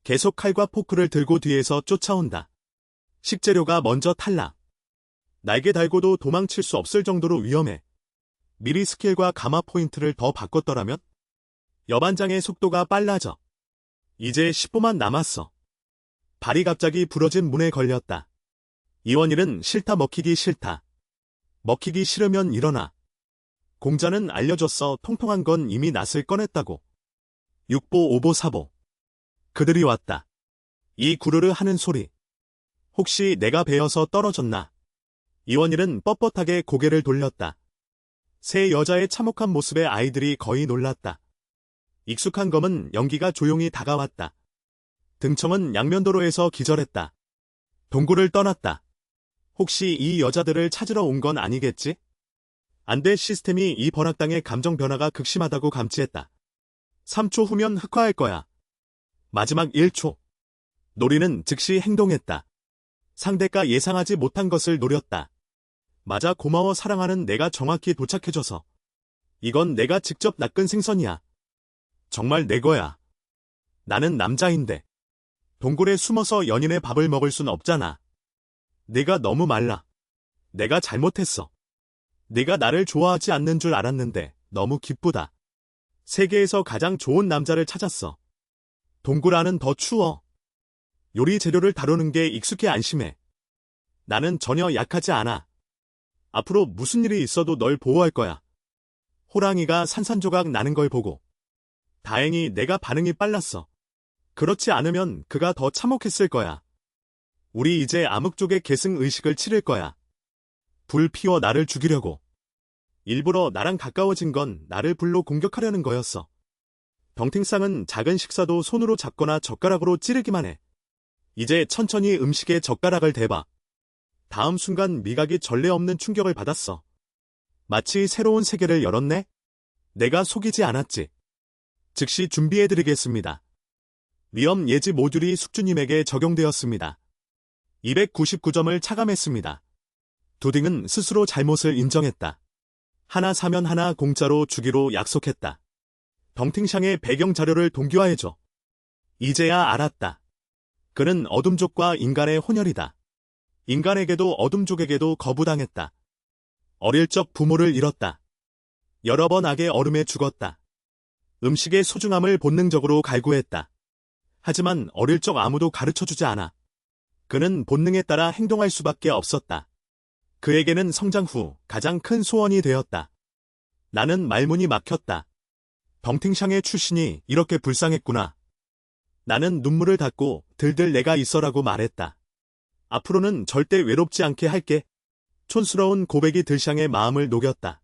계속 칼과 포크를 들고 뒤에서 쫓아온다. 식재료가 먼저 탈락. 날개 달고도 도망칠 수 없을 정도로 위험해. 미리 스킬과 가마 포인트를 더 바꿨더라면? 여반장의 속도가 빨라져. 이제 10분만 남았어. 발이 갑자기 부러진 문에 걸렸다. 이원일은 싫다 먹히기 싫다. 먹히기 싫으면 일어나. 공자는 알려줬어. 통통한 건 이미 낫을 꺼냈다고. 육보 오보 사보. 그들이 왔다. 이 구르르 하는 소리. 혹시 내가 베어서 떨어졌나? 이원일은 뻣뻣하게 고개를 돌렸다. 세 여자의 참혹한 모습에 아이들이 거의 놀랐다. 익숙한 검은 연기가 조용히 다가왔다. 등청은 양면도로에서 기절했다. 동굴을 떠났다. 혹시 이 여자들을 찾으러 온 건 아니겠지? 안돼. 시스템이 이 번학당의 감정 변화가 극심하다고 감지했다. 3초 후면 흑화할 거야. 마지막 1초. 놀이는 즉시 행동했다. 상대가 예상하지 못한 것을 노렸다. 맞아. 고마워. 사랑하는 내가 정확히 도착해줘서. 이건 내가 직접 낚은 생선이야. 정말 내 거야. 나는 남자인데. 동굴에 숨어서 연인의 밥을 먹을 순 없잖아. 내가 너무 말라. 내가 잘못했어. 네가 나를 좋아하지 않는 줄 알았는데 너무 기쁘다. 세계에서 가장 좋은 남자를 찾았어. 동굴 안은 더 추워. 요리 재료를 다루는 게 익숙해. 안심해. 나는 전혀 약하지 않아. 앞으로 무슨 일이 있어도 널 보호할 거야. 호랑이가 산산조각 나는 걸 보고. 다행히 내가 반응이 빨랐어. 그렇지 않으면 그가 더 참혹했을 거야. 우리 이제 암흑족의 계승 의식을 치를 거야. 불 피워 나를 죽이려고. 일부러 나랑 가까워진 건 나를 불로 공격하려는 거였어. 덩탱상은 작은 식사도 손으로 잡거나 젓가락으로 찌르기만 해. 이제 천천히 음식에 젓가락을 대봐. 다음 순간 미각이 전례 없는 충격을 받았어. 마치 새로운 세계를 열었네? 내가 속이지 않았지. 즉시 준비해드리겠습니다. 위험 예지 모듈이 숙주님에게 적용되었습니다. 299점을 차감했습니다. 두딩은 스스로 잘못을 인정했다. 하나 사면 하나 공짜로 주기로 약속했다. 덩탱샹의 배경 자료를 동기화해줘. 이제야 알았다. 그는 어둠족과 인간의 혼혈이다. 인간에게도 어둠족에게도 거부당했다. 어릴 적 부모를 잃었다. 여러 번 악의 얼음에 죽었다. 음식의 소중함을 본능적으로 갈구했다. 하지만 어릴 적 아무도 가르쳐주지 않아. 그는 본능에 따라 행동할 수밖에 없었다. 그에게는 성장 후 가장 큰 소원이 되었다. 나는 말문이 막혔다. 덩탱샹의 출신이 이렇게 불쌍했구나. 나는 눈물을 닦고 들들 내가 있어라고 말했다. 앞으로는 절대 외롭지 않게 할게. 촌스러운 고백이 들샹의 마음을 녹였다.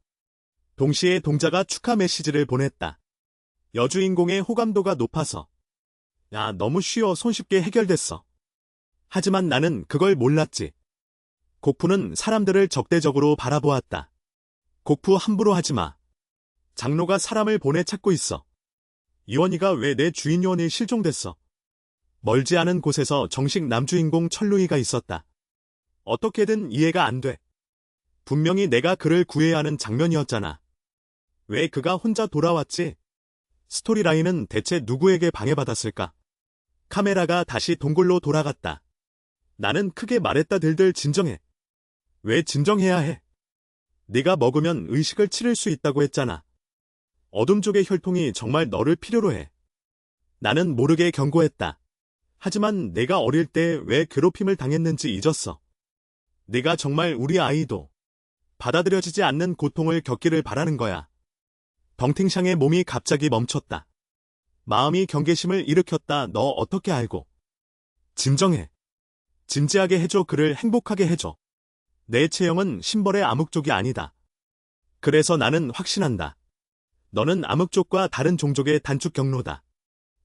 동시에 동자가 축하 메시지를 보냈다. 여주인공의 호감도가 높아서. 야, 너무 쉬워. 손쉽게 해결됐어. 하지만 나는 그걸 몰랐지. 곡푸는 사람들을 적대적으로 바라보았다. 곡푸 함부로 하지 마. 장로가 사람을 보내 찾고 있어. 이원희가 왜 내 주인 요원이 실종됐어? 멀지 않은 곳에서 정식 남주인공 철루이가 있었다. 어떻게든 이해가 안 돼. 분명히 내가 그를 구해야 하는 장면이었잖아. 왜 그가 혼자 돌아왔지? 스토리라인은 대체 누구에게 방해받았을까? 카메라가 다시 동굴로 돌아갔다. 나는 크게 말했다. 들들 진정해. 왜 진정해야 해? 네가 먹으면 의식을 치를 수 있다고 했잖아. 어둠족의 혈통이 정말 너를 필요로 해. 나는 모르게 경고했다. 하지만 내가 어릴 때 왜 괴롭힘을 당했는지 잊었어. 네가 정말 우리 아이도 받아들여지지 않는 고통을 겪기를 바라는 거야. 덩탱샹의 몸이 갑자기 멈췄다. 마음이 경계심을 일으켰다. 너 어떻게 알고? 진정해. 진지하게 해줘. 그를 행복하게 해줘. 내 체형은 심벌의 암흑족이 아니다. 그래서 나는 확신한다. 너는 암흑족과 다른 종족의 단축 경로다.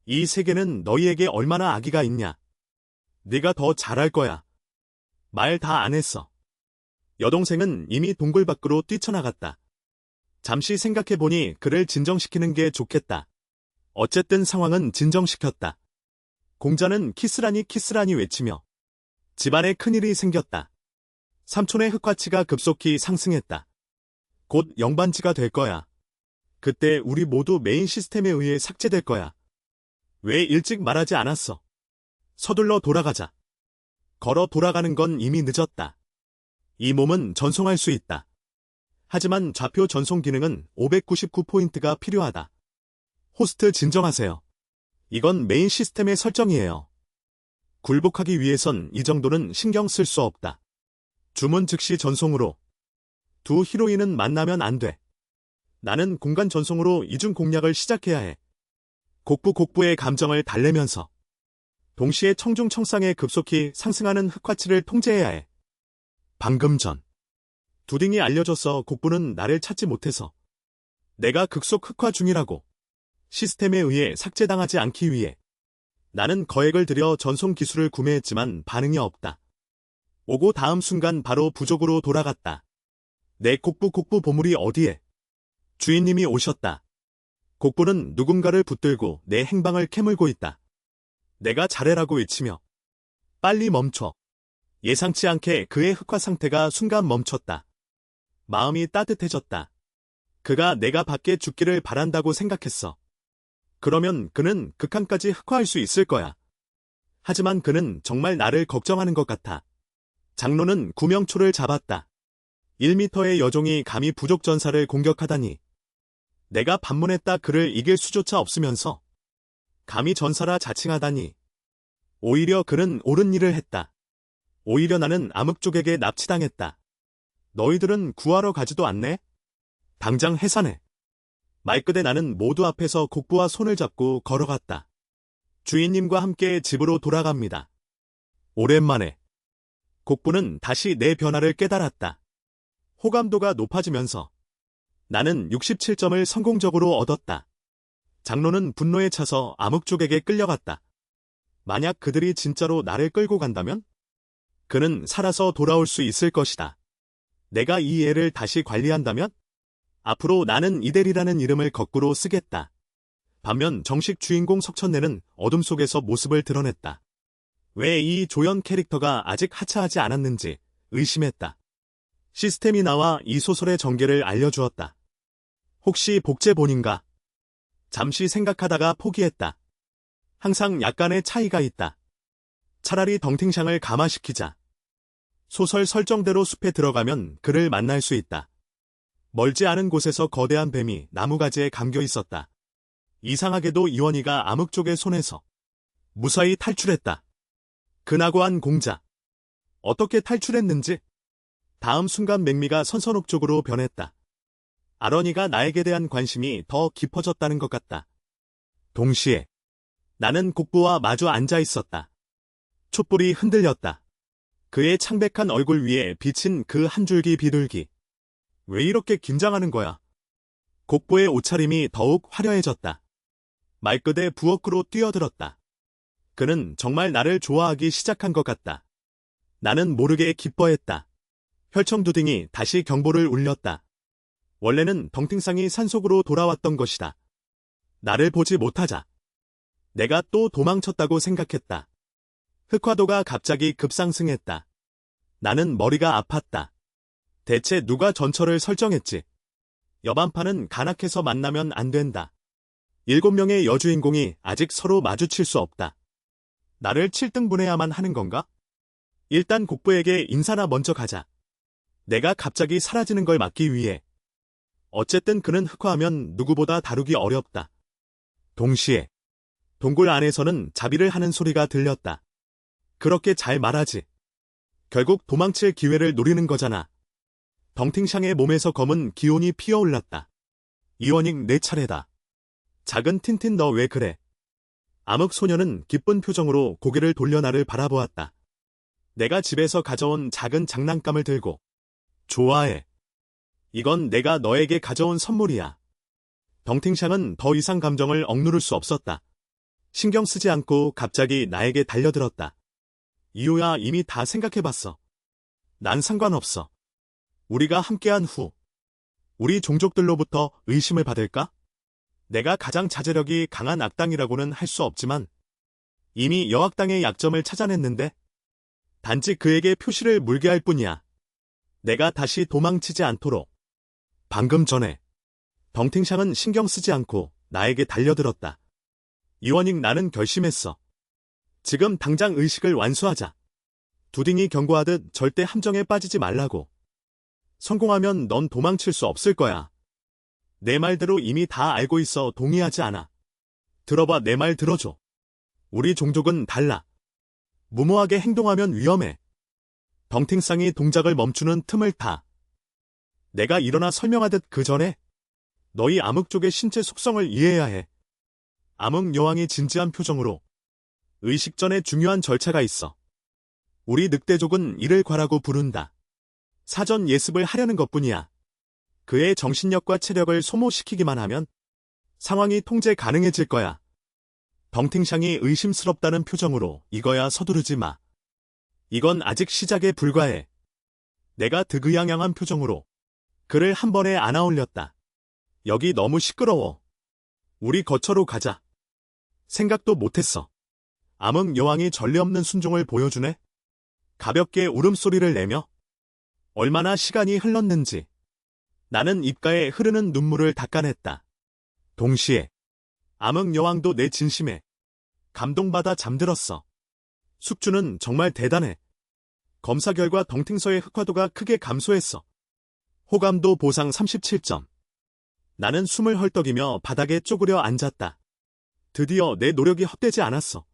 이 세계는 너희에게 얼마나 악의가 있냐. 네가 더 잘할 거야. 말 다 안 했어. 여동생은 이미 동굴 밖으로 뛰쳐나갔다. 잠시 생각해보니 그를 진정시키는 게 좋겠다. 어쨌든 상황은 진정시켰다. 공자는 키스라니 외치며 집안에 큰일이 생겼다. 삼촌의 흑화치가 급속히 상승했다. 곧 영반지가 될 거야. 그때 우리 모두 메인 시스템에 의해 삭제될 거야. 왜 일찍 말하지 않았어? 서둘러 돌아가자. 걸어 돌아가는 건 이미 늦었다. 이 몸은 전송할 수 있다. 하지만 좌표 전송 기능은 599포인트가 필요하다. 호스트 진정하세요. 이건 메인 시스템의 설정이에요. 굴복하기 위해선 이 정도는 신경 쓸 수 없다. 주문 즉시 전송으로. 두 히로인은 만나면 안 돼. 나는 공간 전송으로 이중 공략을 시작해야 해. 곡부의 감정을 달래면서 동시에 청중청상에 급속히 상승하는 흑화치를 통제해야 해. 방금 전 두딩이 알려줘서 곡부는 나를 찾지 못해서 내가 극속 흑화 중이라고. 시스템에 의해 삭제당하지 않기 위해 나는 거액을 들여 전송 기술을 구매했지만 반응이 없다. 오고 다음 순간 바로 부족으로 돌아갔다. 내 곡부 보물이 어디에? 주인님이 오셨다. 곡부는 누군가를 붙들고 내 행방을 캐물고 있다. 내가 잘해라고 외치며 빨리 멈춰. 예상치 않게 그의 흑화 상태가 순간 멈췄다. 마음이 따뜻해졌다. 그가 내가 밖에 죽기를 바란다고 생각했어. 그러면 그는 극한까지 흑화할 수 있을 거야. 하지만 그는 정말 나를 걱정하는 것 같아. 장로는 구명초를 잡았다. 1m의 여종이 감히 부족 전사를 공격하다니. 내가 반문했다. 그를 이길 수조차 없으면서 감히 전사라 자칭하다니. 오히려 그는 옳은 일을 했다. 오히려 나는 암흑족에게 납치당했다. 너희들은 구하러 가지도 않네? 당장 해산해. 말끝에 나는 모두 앞에서 곡부와 손을 잡고 걸어갔다. 주인님과 함께 집으로 돌아갑니다. 오랜만에 곡부는 다시 내 변화를 깨달았다. 호감도가 높아지면서 나는 67점을 성공적으로 얻었다. 장로는 분노에 차서 암흑족에게 끌려갔다. 만약 그들이 진짜로 나를 끌고 간다면? 그는 살아서 돌아올 수 있을 것이다. 내가 이 애를 다시 관리한다면? 앞으로 나는 이대리라는 이름을 거꾸로 쓰겠다. 반면 정식 주인공 석천내는 어둠 속에서 모습을 드러냈다. 왜 이 조연 캐릭터가 아직 하차하지 않았는지 의심했다. 시스템이 나와 이 소설의 전개를 알려주었다. 혹시 복제본인가? 잠시 생각하다가 포기했다. 항상 약간의 차이가 있다. 차라리 덩팅샹을 감화시키자. 소설 설정대로 숲에 들어가면 그를 만날 수 있다. 멀지 않은 곳에서 거대한 뱀이 나무가지에 감겨 있었다. 이상하게도 이원희가 암흑족의 손에서 무사히 탈출했다. 근하고한 공자. 어떻게 탈출했는지? 다음 순간 맥미가 선선옥쪽으로 변했다. 아런이가 나에게 대한 관심이 더 깊어졌다는 것 같다. 동시에 나는 곡부와 마주 앉아 있었다. 촛불이 흔들렸다. 그의 창백한 얼굴 위에 비친 그 한 줄기 비둘기. 왜 이렇게 긴장하는 거야? 곡부의 옷차림이 더욱 화려해졌다. 말끝에 부엌으로 뛰어들었다. 그는 정말 나를 좋아하기 시작한 것 같다. 나는 모르게 기뻐했다. 혈청두딩이 다시 경보를 울렸다. 원래는 덩팅상이 산속으로 돌아왔던 것이다. 나를 보지 못하자. 내가 또 도망쳤다고 생각했다. 흑화도가 갑자기 급상승했다. 나는 머리가 아팠다. 대체 누가 전철을 설정했지? 여반파는 간악해서 만나면 안 된다. 7명의 여주인공이 아직 서로 마주칠 수 없다. 나를 7등분해야만 하는 건가? 일단 곡부에게 인사나 먼저 가자. 내가 갑자기 사라지는 걸 막기 위해. 어쨌든 그는 흑화하면 누구보다 다루기 어렵다. 동시에 동굴 안에서는 자비를 하는 소리가 들렸다. 그렇게 잘 말하지. 결국 도망칠 기회를 노리는 거잖아. 덩팅샹의 몸에서 검은 기온이 피어올랐다. 이원익 내 차례다. 작은 틴틴 너 왜 그래? 암흑소녀는 기쁜 표정으로 고개를 돌려 나를 바라보았다. 내가 집에서 가져온 작은 장난감을 들고. 좋아해. 이건 내가 너에게 가져온 선물이야. 덩팅샹은 더 이상 감정을 억누를 수 없었다. 신경 쓰지 않고 갑자기 나에게 달려들었다. 이유야 이미 다 생각해봤어. 난 상관없어. 우리가 함께한 후 우리 종족들로부터 의심을 받을까? 내가 가장 자제력이 강한 악당이라고는 할 수 없지만 이미 여악당의 약점을 찾아냈는데 단지 그에게 표시를 물게 할 뿐이야. 내가 다시 도망치지 않도록. 방금 전에 덩팅샹은 신경 쓰지 않고 나에게 달려들었다. 이원익, 나는 결심했어. 지금 당장 의식을 완수하자. 두딩이 경고하듯 절대 함정에 빠지지 말라고. 성공하면 넌 도망칠 수 없을 거야. 내 말대로 이미 다 알고 있어. 동의하지 않아. 들어봐, 내 말 들어줘. 우리 종족은 달라. 무모하게 행동하면 위험해. 덩팅쌍이 동작을 멈추는 틈을 타. 내가 일어나 설명하듯 그 전에 너희 암흑족의 신체 속성을 이해해야 해. 암흑 여왕이 진지한 표정으로 의식 전에 중요한 절차가 있어. 우리 늑대족은 이를 과라고 부른다. 사전 예습을 하려는 것뿐이야. 그의 정신력과 체력을 소모시키기만 하면 상황이 통제 가능해질 거야. 덩팅샹이 의심스럽다는 표정으로 이거야 서두르지 마. 이건 아직 시작에 불과해. 내가 득의양양한 표정으로 그를 한 번에 안아 올렸다. 여기 너무 시끄러워. 우리 거처로 가자. 생각도 못했어. 암흑 여왕이 전례 없는 순종을 보여주네. 가볍게 울음소리를 내며 얼마나 시간이 흘렀는지 나는 입가에 흐르는 눈물을 닦아냈다. 동시에 암흑 여왕도 내 진심에 감동받아 잠들었어. 숙주는 정말 대단해. 검사 결과 덩팅서의 흑화도가 크게 감소했어. 호감도 보상 37점. 나는 숨을 헐떡이며 바닥에 쪼그려 앉았다. 드디어 내 노력이 헛되지 않았어.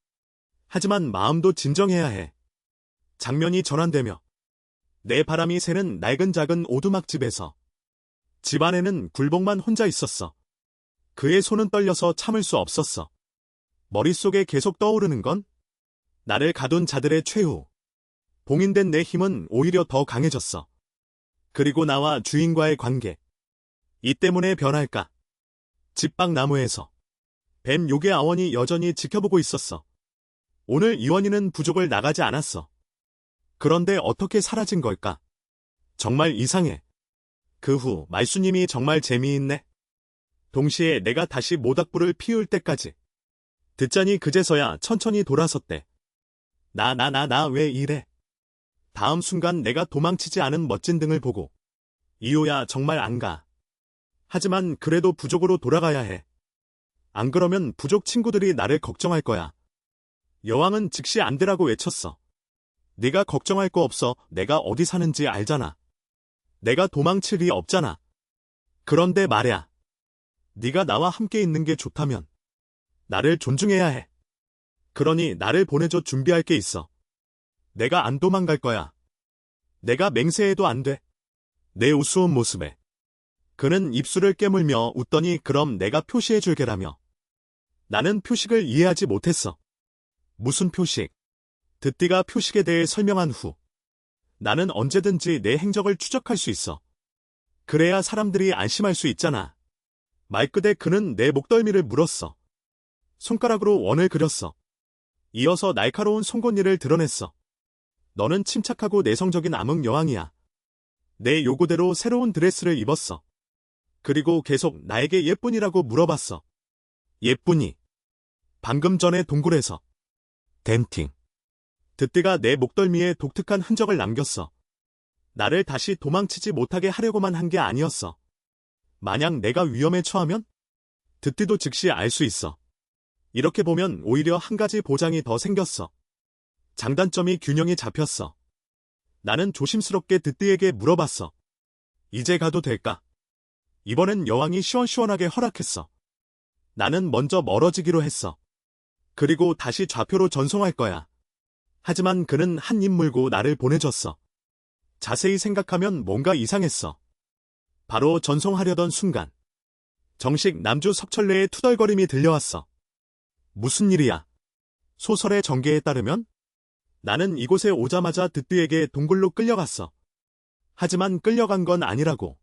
하지만 마음도 진정해야 해. 장면이 전환되며 내 바람이 새는 낡은 작은 오두막집에서 집 안에는 굴복만 혼자 있었어. 그의 손은 떨려서 참을 수 없었어. 머릿속에 계속 떠오르는 건 나를 가둔 자들의 최후. 봉인된 내 힘은 오히려 더 강해졌어. 그리고 나와 주인과의 관계. 이 때문에 변할까? 집 밖 나무에서 뱀 요괴 아원이 여전히 지켜보고 있었어. 오늘 이원희는 부족을 나가지 않았어. 그런데 어떻게 사라진 걸까? 정말 이상해. 그 후 말수님이 정말 재미있네. 동시에 내가 다시 모닥불을 피울 때까지. 듣자니 그제서야 천천히 돌아섰대. 나 왜 이래? 다음 순간 내가 도망치지 않은 멋진 등을 보고 이호야, 정말 안 가. 하지만 그래도 부족으로 돌아가야 해. 안 그러면 부족 친구들이 나를 걱정할 거야. 여왕은 즉시 안 되라고 외쳤어. 네가 걱정할 거 없어. 내가 어디 사는지 알잖아. 내가 도망칠 리 없잖아. 그런데 말야. 네가 나와 함께 있는 게 좋다면 나를 존중해야 해. 그러니 나를 보내줘. 준비할 게 있어. 내가 안 도망갈 거야. 내가 맹세해도 안 돼. 내 우스운 모습에 그는 입술을 깨물며 웃더니 그럼 내가 표시해 줄게라며. 나는 표식을 이해하지 못했어. 무슨 표식? 듣띠가 표식에 대해 설명한 후 나는 언제든지 내 행적을 추적할 수 있어. 그래야 사람들이 안심할 수 있잖아. 말끝에 그는 내 목덜미를 물었어. 손가락으로 원을 그렸어. 이어서 날카로운 송곳니를 드러냈어. 너는 침착하고 내성적인 암흑 여왕이야. 내 요구대로 새로운 드레스를 입었어. 그리고 계속 나에게 예쁜이라고 물어봤어. 예쁜이. 방금 전에 동굴에서. 댐팅. 듣띠가 내 목덜미에 독특한 흔적을 남겼어. 나를 다시 도망치지 못하게 하려고만 한 게 아니었어. 만약 내가 위험에 처하면 듣띠도 즉시 알 수 있어. 이렇게 보면 오히려 한 가지 보장이 더 생겼어. 장단점이 균형이 잡혔어. 나는 조심스럽게 듣띠에게 물어봤어. 이제 가도 될까? 이번엔 여왕이 시원시원하게 허락했어. 나는 먼저 멀어지기로 했어. 그리고 다시 좌표로 전송할 거야. 하지만 그는 한 입 물고 나를 보내줬어. 자세히 생각하면 뭔가 이상했어. 바로 전송하려던 순간 정식 남주 석철래의 투덜거림이 들려왔어. 무슨 일이야? 소설의 전개에 따르면 나는 이곳에 오자마자 듣띠에게 동굴로 끌려갔어. 하지만 끌려간 건 아니라고.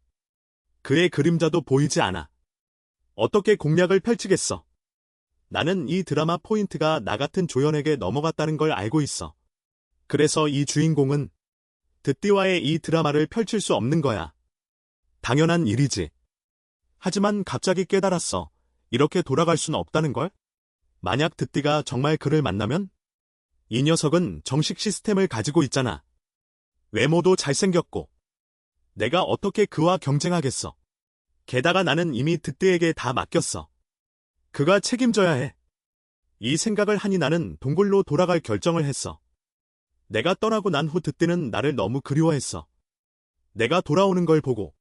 그의 그림자도 보이지 않아. 어떻게 공략을 펼치겠어? 나는 이 드라마 포인트가 나 같은 조연에게 넘어갔다는 걸 알고 있어. 그래서 이 주인공은 듣띠와의 이 드라마를 펼칠 수 없는 거야. 당연한 일이지. 하지만 갑자기 깨달았어. 이렇게 돌아갈 수는 없다는 걸? 만약 듣띠가 정말 그를 만나면? 이 녀석은 정식 시스템을 가지고 있잖아. 외모도 잘생겼고. 내가 어떻게 그와 경쟁하겠어. 게다가 나는 이미 듣띠에게 다 맡겼어. 그가 책임져야 해. 이 생각을 하니 나는 동굴로 돌아갈 결정을 했어. 내가 떠나고 난 후 듣띠는 나를 너무 그리워했어. 내가 돌아오는 걸 보고.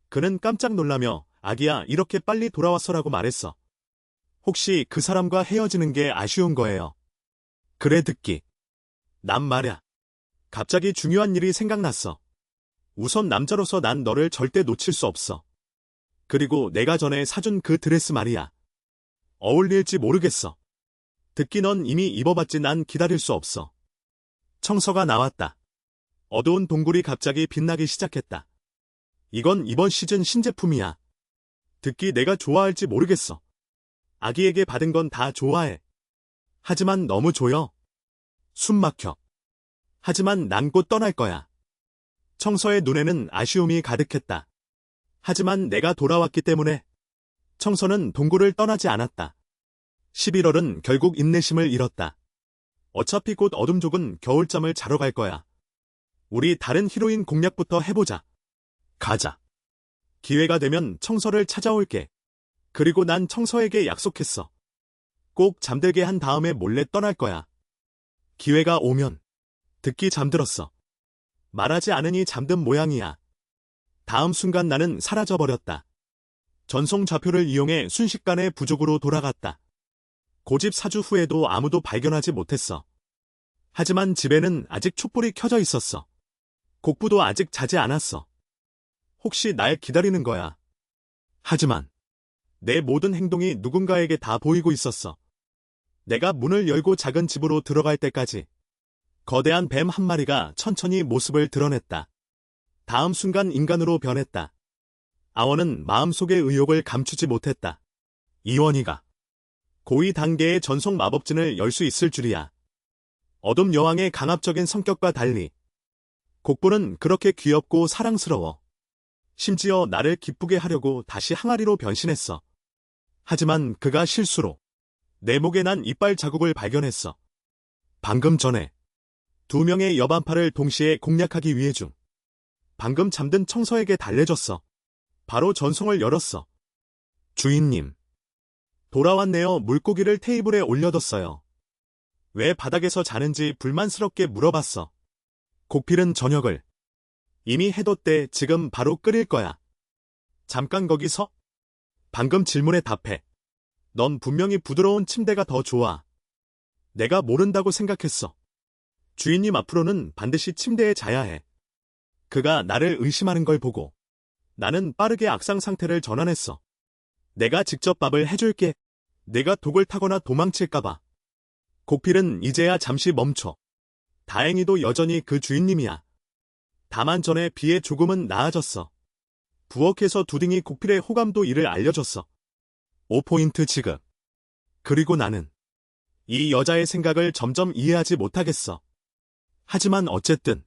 그는 깜짝 놀라며 아기야 이렇게 빨리 돌아왔어라고 말했어. 혹시 그 사람과 헤어지는 게 아쉬운 거예요. 그래 듣기. 난 말야. 갑자기 중요한 일이 생각났어. 우선 남자로서 난 너를 절대 놓칠 수 없어. 그리고 내가 전에 사준 그 드레스 말이야. 어울릴지 모르겠어. 듣기 넌 이미 입어봤지 난 기다릴 수 없어. 청서가 나왔다. 어두운 동굴이 갑자기 빛나기 시작했다. 이건 이번 시즌 신제품이야. 듣기 내가 좋아할지 모르겠어. 아기에게 받은 건 다 좋아해. 하지만 너무 조여. 숨 막혀. 하지만 난 곧 떠날 거야. 청서의 눈에는 아쉬움이 가득했다. 하지만 내가 돌아왔기 때문에. 청서는 동굴을 떠나지 않았다. 11월은 결국 인내심을 잃었다. 어차피 곧 어둠족은 겨울잠을 자러 갈 거야. 우리 다른 히로인 공략부터 해보자. 가자. 기회가 되면 청서를 찾아올게. 그리고 난 청서에게 약속했어. 꼭 잠들게 한 다음에 몰래 떠날 거야. 기회가 오면. 듣기 잠들었어. 말하지 않으니 잠든 모양이야. 다음 순간 나는 사라져버렸다. 전송 좌표를 이용해 순식간에 부족으로 돌아갔다. 고집 4주 후에도 아무도 발견하지 못했어. 하지만 집에는 아직 촛불이 켜져 있었어. 곡부도 아직 자지 않았어. 혹시 날 기다리는 거야. 하지만 내 모든 행동이 누군가에게 다 보이고 있었어. 내가 문을 열고 작은 집으로 들어갈 때까지 거대한 뱀 한 마리가 천천히 모습을 드러냈다. 다음 순간 인간으로 변했다. 아원은 마음속의 의욕을 감추지 못했다. 이원희가 고위 단계의 전속 마법진을 열 수 있을 줄이야. 어둠 여왕의 강압적인 성격과 달리 곡부는 그렇게 귀엽고 사랑스러워. 심지어 나를 기쁘게 하려고 다시 항아리로 변신했어. 하지만 그가 실수로 내 목에 난 이빨 자국을 발견했어. 방금 전에 2명의 여반파를 동시에 공략하기 위해 중. 방금 잠든 청서에게 달래줬어. 바로 전송을 열었어. 주인님. 돌아왔네요. 물고기를 테이블에 올려뒀어요. 왜 바닥에서 자는지 불만스럽게 물어봤어. 곡필은 저녁을 이미 해뒀대. 지금 바로 끓일 거야. 잠깐 거기 서. 방금 질문에 답해. 넌 분명히 부드러운 침대가 더 좋아. 내가 모른다고 생각했어. 주인님 앞으로는 반드시 침대에 자야 해. 그가 나를 의심하는 걸 보고 나는 빠르게 악상 상태를 전환했어. 내가 직접 밥을 해줄게. 내가 독을 타거나 도망칠까봐. 곡필은 이제야 잠시 멈춰. 다행히도 여전히 그 주인님이야. 다만 전에 비해 조금은 나아졌어. 부엌에서 두딩이 곡필의 호감도 이를 알려줬어. 5포인트 지급. 그리고 나는 이 여자의 생각을 점점 이해하지 못하겠어. 하지만 어쨌든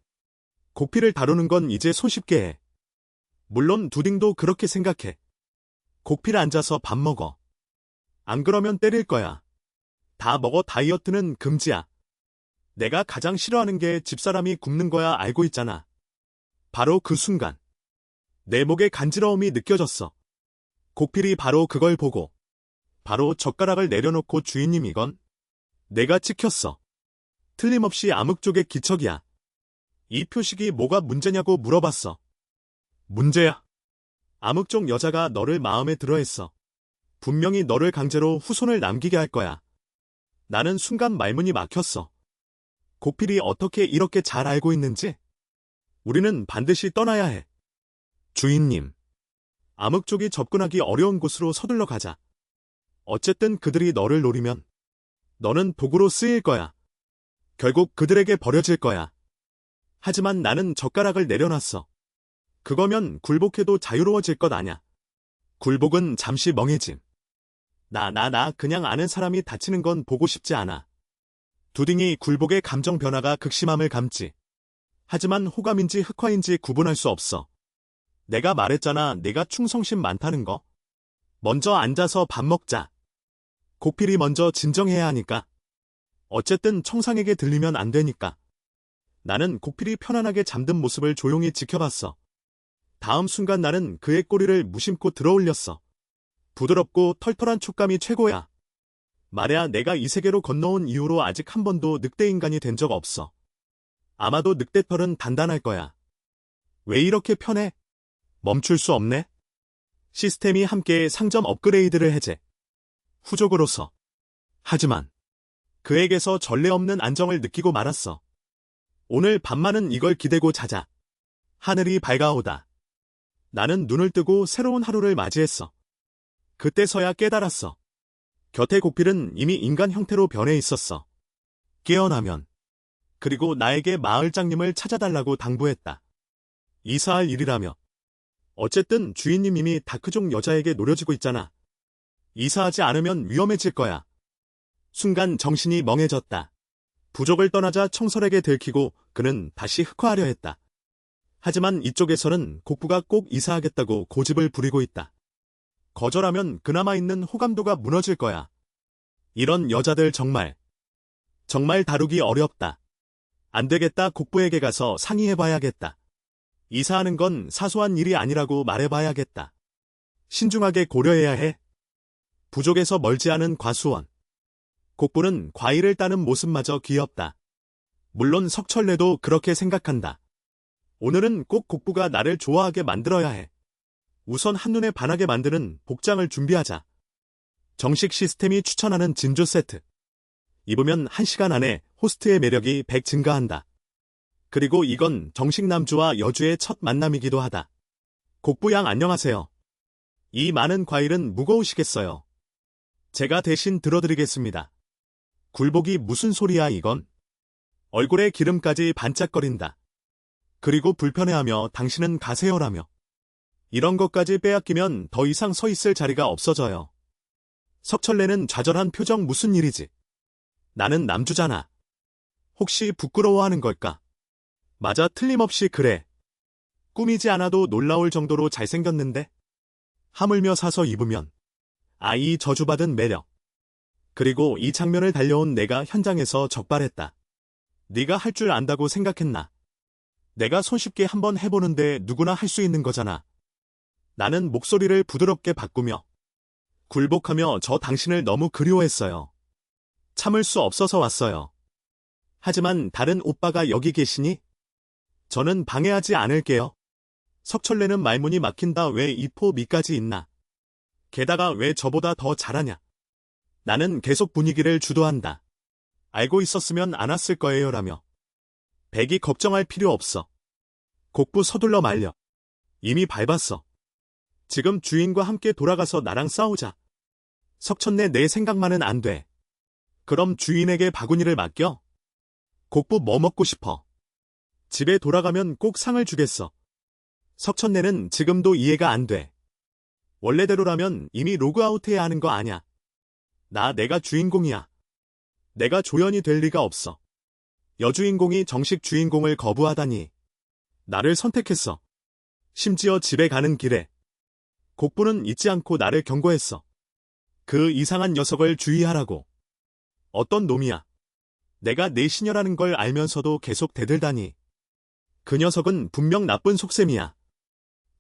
곡필을 다루는 건 이제 손쉽게 해. 물론 두딩도 그렇게 생각해. 곡필 앉아서 밥 먹어. 안 그러면 때릴 거야. 다 먹어. 다이어트는 금지야. 내가 가장 싫어하는 게 집사람이 굶는 거야. 알고 있잖아. 바로 그 순간 내 목에 간지러움이 느껴졌어. 곡필이 바로 그걸 보고 바로 젓가락을 내려놓고 주인님 이건 내가 찍혔어. 틀림없이 암흑족의 기척이야. 이 표식이 뭐가 문제냐고 물어봤어. 문제야. 암흑족 여자가 너를 마음에 들어했어. 분명히 너를 강제로 후손을 남기게 할 거야. 나는 순간 말문이 막혔어. 곡필이 어떻게 이렇게 잘 알고 있는지? 우리는 반드시 떠나야 해. 주인님. 암흑족이 접근하기 어려운 곳으로 서둘러 가자. 어쨌든 그들이 너를 노리면 너는 도구로 쓰일 거야. 결국 그들에게 버려질 거야. 하지만 나는 젓가락을 내려놨어. 그거면 굴복해도 자유로워질 것 아냐. 굴복은 잠시 멍해짐. 나 그냥 아는 사람이 다치는 건 보고 싶지 않아. 두딩이 굴복의 감정 변화가 극심함을 감지. 하지만 호감인지 흑화인지 구분할 수 없어. 내가 말했잖아, 내가 충성심 많다는 거. 먼저 앉아서 밥 먹자. 곡필이 먼저 진정해야 하니까. 어쨌든 청상에게 들리면 안 되니까. 나는 곡필이 편안하게 잠든 모습을 조용히 지켜봤어. 다음 순간 나는 그의 꼬리를 무심코 들어올렸어. 부드럽고 털털한 촉감이 최고야. 말야, 내가 이 세계로 건너온 이후로 아직 한 번도 늑대 인간이 된 적 없어. 아마도 늑대 털은 단단할 거야. 왜 이렇게 편해? 멈출 수 없네? 시스템이 함께 상점 업그레이드를 해제. 후속으로서. 하지만 그에게서 전례 없는 안정을 느끼고 말았어. 오늘 밤만은 이걸 기대고 자자. 하늘이 밝아오다. 나는 눈을 뜨고 새로운 하루를 맞이했어. 그때서야 깨달았어. 곁에 곡필은 이미 인간 형태로 변해 있었어. 깨어나면. 그리고 나에게 마을장님을 찾아달라고 당부했다. 이사할 일이라며. 어쨌든 주인님 이미 다크족 여자에게 노려지고 있잖아. 이사하지 않으면 위험해질 거야. 순간 정신이 멍해졌다. 부족을 떠나자 청설에게 들키고 그는 다시 흑화하려 했다. 하지만 이쪽에서는 곡부가 꼭 이사하겠다고 고집을 부리고 있다. 거절하면 그나마 있는 호감도가 무너질 거야. 이런 여자들 정말 다루기 어렵다. 안 되겠다, 곡부에게 가서 상의해봐야겠다. 이사하는 건 사소한 일이 아니라고 말해봐야겠다. 신중하게 고려해야 해. 부족에서 멀지 않은 과수원. 곡부는 과일을 따는 모습마저 귀엽다. 물론 석철래도 그렇게 생각한다. 오늘은 꼭 곡부가 나를 좋아하게 만들어야 해. 우선 한눈에 반하게 만드는 복장을 준비하자. 정식 시스템이 추천하는 진주 세트. 입으면 1시간 안에 호스트의 매력이 100 증가한다. 그리고 이건 정식 남주와 여주의 첫 만남이기도 하다. 곡부 양 안녕하세요. 이 많은 과일은 무거우시겠어요. 제가 대신 들어드리겠습니다. 굴복이 무슨 소리야 이건? 얼굴에 기름까지 반짝거린다. 그리고 불편해하며 당신은 가세요라며. 이런 것까지 빼앗기면 더 이상 서 있을 자리가 없어져요. 석철래는 좌절한 표정. 무슨 일이지? 나는 남주잖아. 혹시 부끄러워하는 걸까? 맞아, 틀림없이 그래. 꾸미지 않아도 놀라울 정도로 잘생겼는데? 하물며 사서 입으면. 이 저주받은 매력. 그리고 이 장면을 달려온 내가 현장에서 적발했다. 네가 할 줄 안다고 생각했나? 내가 손쉽게 한번 해보는데 누구나 할 수 있는 거잖아. 나는 목소리를 부드럽게 바꾸며 굴복하며 저 당신을 너무 그리워했어요. 참을 수 없어서 왔어요. 하지만 다른 오빠가 여기 계시니? 저는 방해하지 않을게요. 석철래는 말문이 막힌다. 왜 이 포 밑까지 있나? 게다가 왜 저보다 더 잘하냐? 나는 계속 분위기를 주도한다. 알고 있었으면 안 왔을 거예요라며. 백이 걱정할 필요 없어. 곡부 서둘러 말려. 이미 밟았어. 지금 주인과 함께 돌아가서 나랑 싸우자. 석천내 내 생각만은 안 돼. 그럼 주인에게 바구니를 맡겨? 곡부 뭐 먹고 싶어? 집에 돌아가면 꼭 상을 주겠어. 석천내는 지금도 이해가 안 돼. 원래대로라면 이미 로그아웃해야 하는 거 아냐? 내가 주인공이야. 내가 조연이 될 리가 없어. 여주인공이 정식 주인공을 거부하다니. 나를 선택했어. 심지어 집에 가는 길에. 곡부는 잊지 않고 나를 경고했어. 그 이상한 녀석을 주의하라고. 어떤 놈이야. 내가 내 시녀라는 걸 알면서도 계속 대들다니. 그 녀석은 분명 나쁜 속셈이야.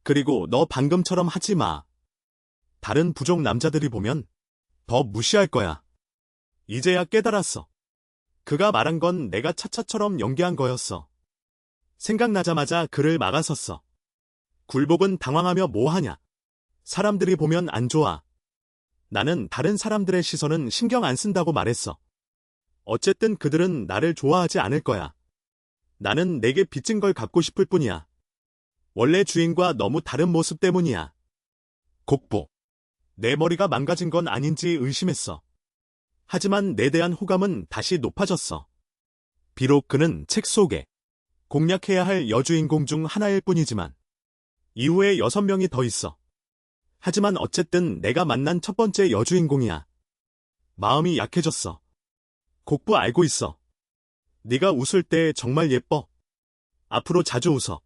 그리고 너 방금처럼 하지 마. 다른 부족 남자들이 보면 더 무시할 거야. 이제야 깨달았어. 그가 말한 건 내가 차차처럼 연기한 거였어. 생각나자마자 그를 막아섰어. 굴복은 당황하며 뭐 하냐. 사람들이 보면 안 좋아. 나는 다른 사람들의 시선은 신경 안 쓴다고 말했어. 어쨌든 그들은 나를 좋아하지 않을 거야. 나는 내게 빚진 걸 갚고 싶을 뿐이야. 원래 주인과 너무 다른 모습 때문이야. 곡부. 내 머리가 망가진 건 아닌지 의심했어. 하지만 내 대한 호감은 다시 높아졌어. 비록 그는 책 속에 공략해야 할 여주인공 중 하나일 뿐이지만 이후에 6명이 더 있어. 하지만 어쨌든 내가 만난 첫 번째 여주인공이야. 마음이 약해졌어. 곡부 알고 있어. 네가 웃을 때 정말 예뻐. 앞으로 자주 웃어.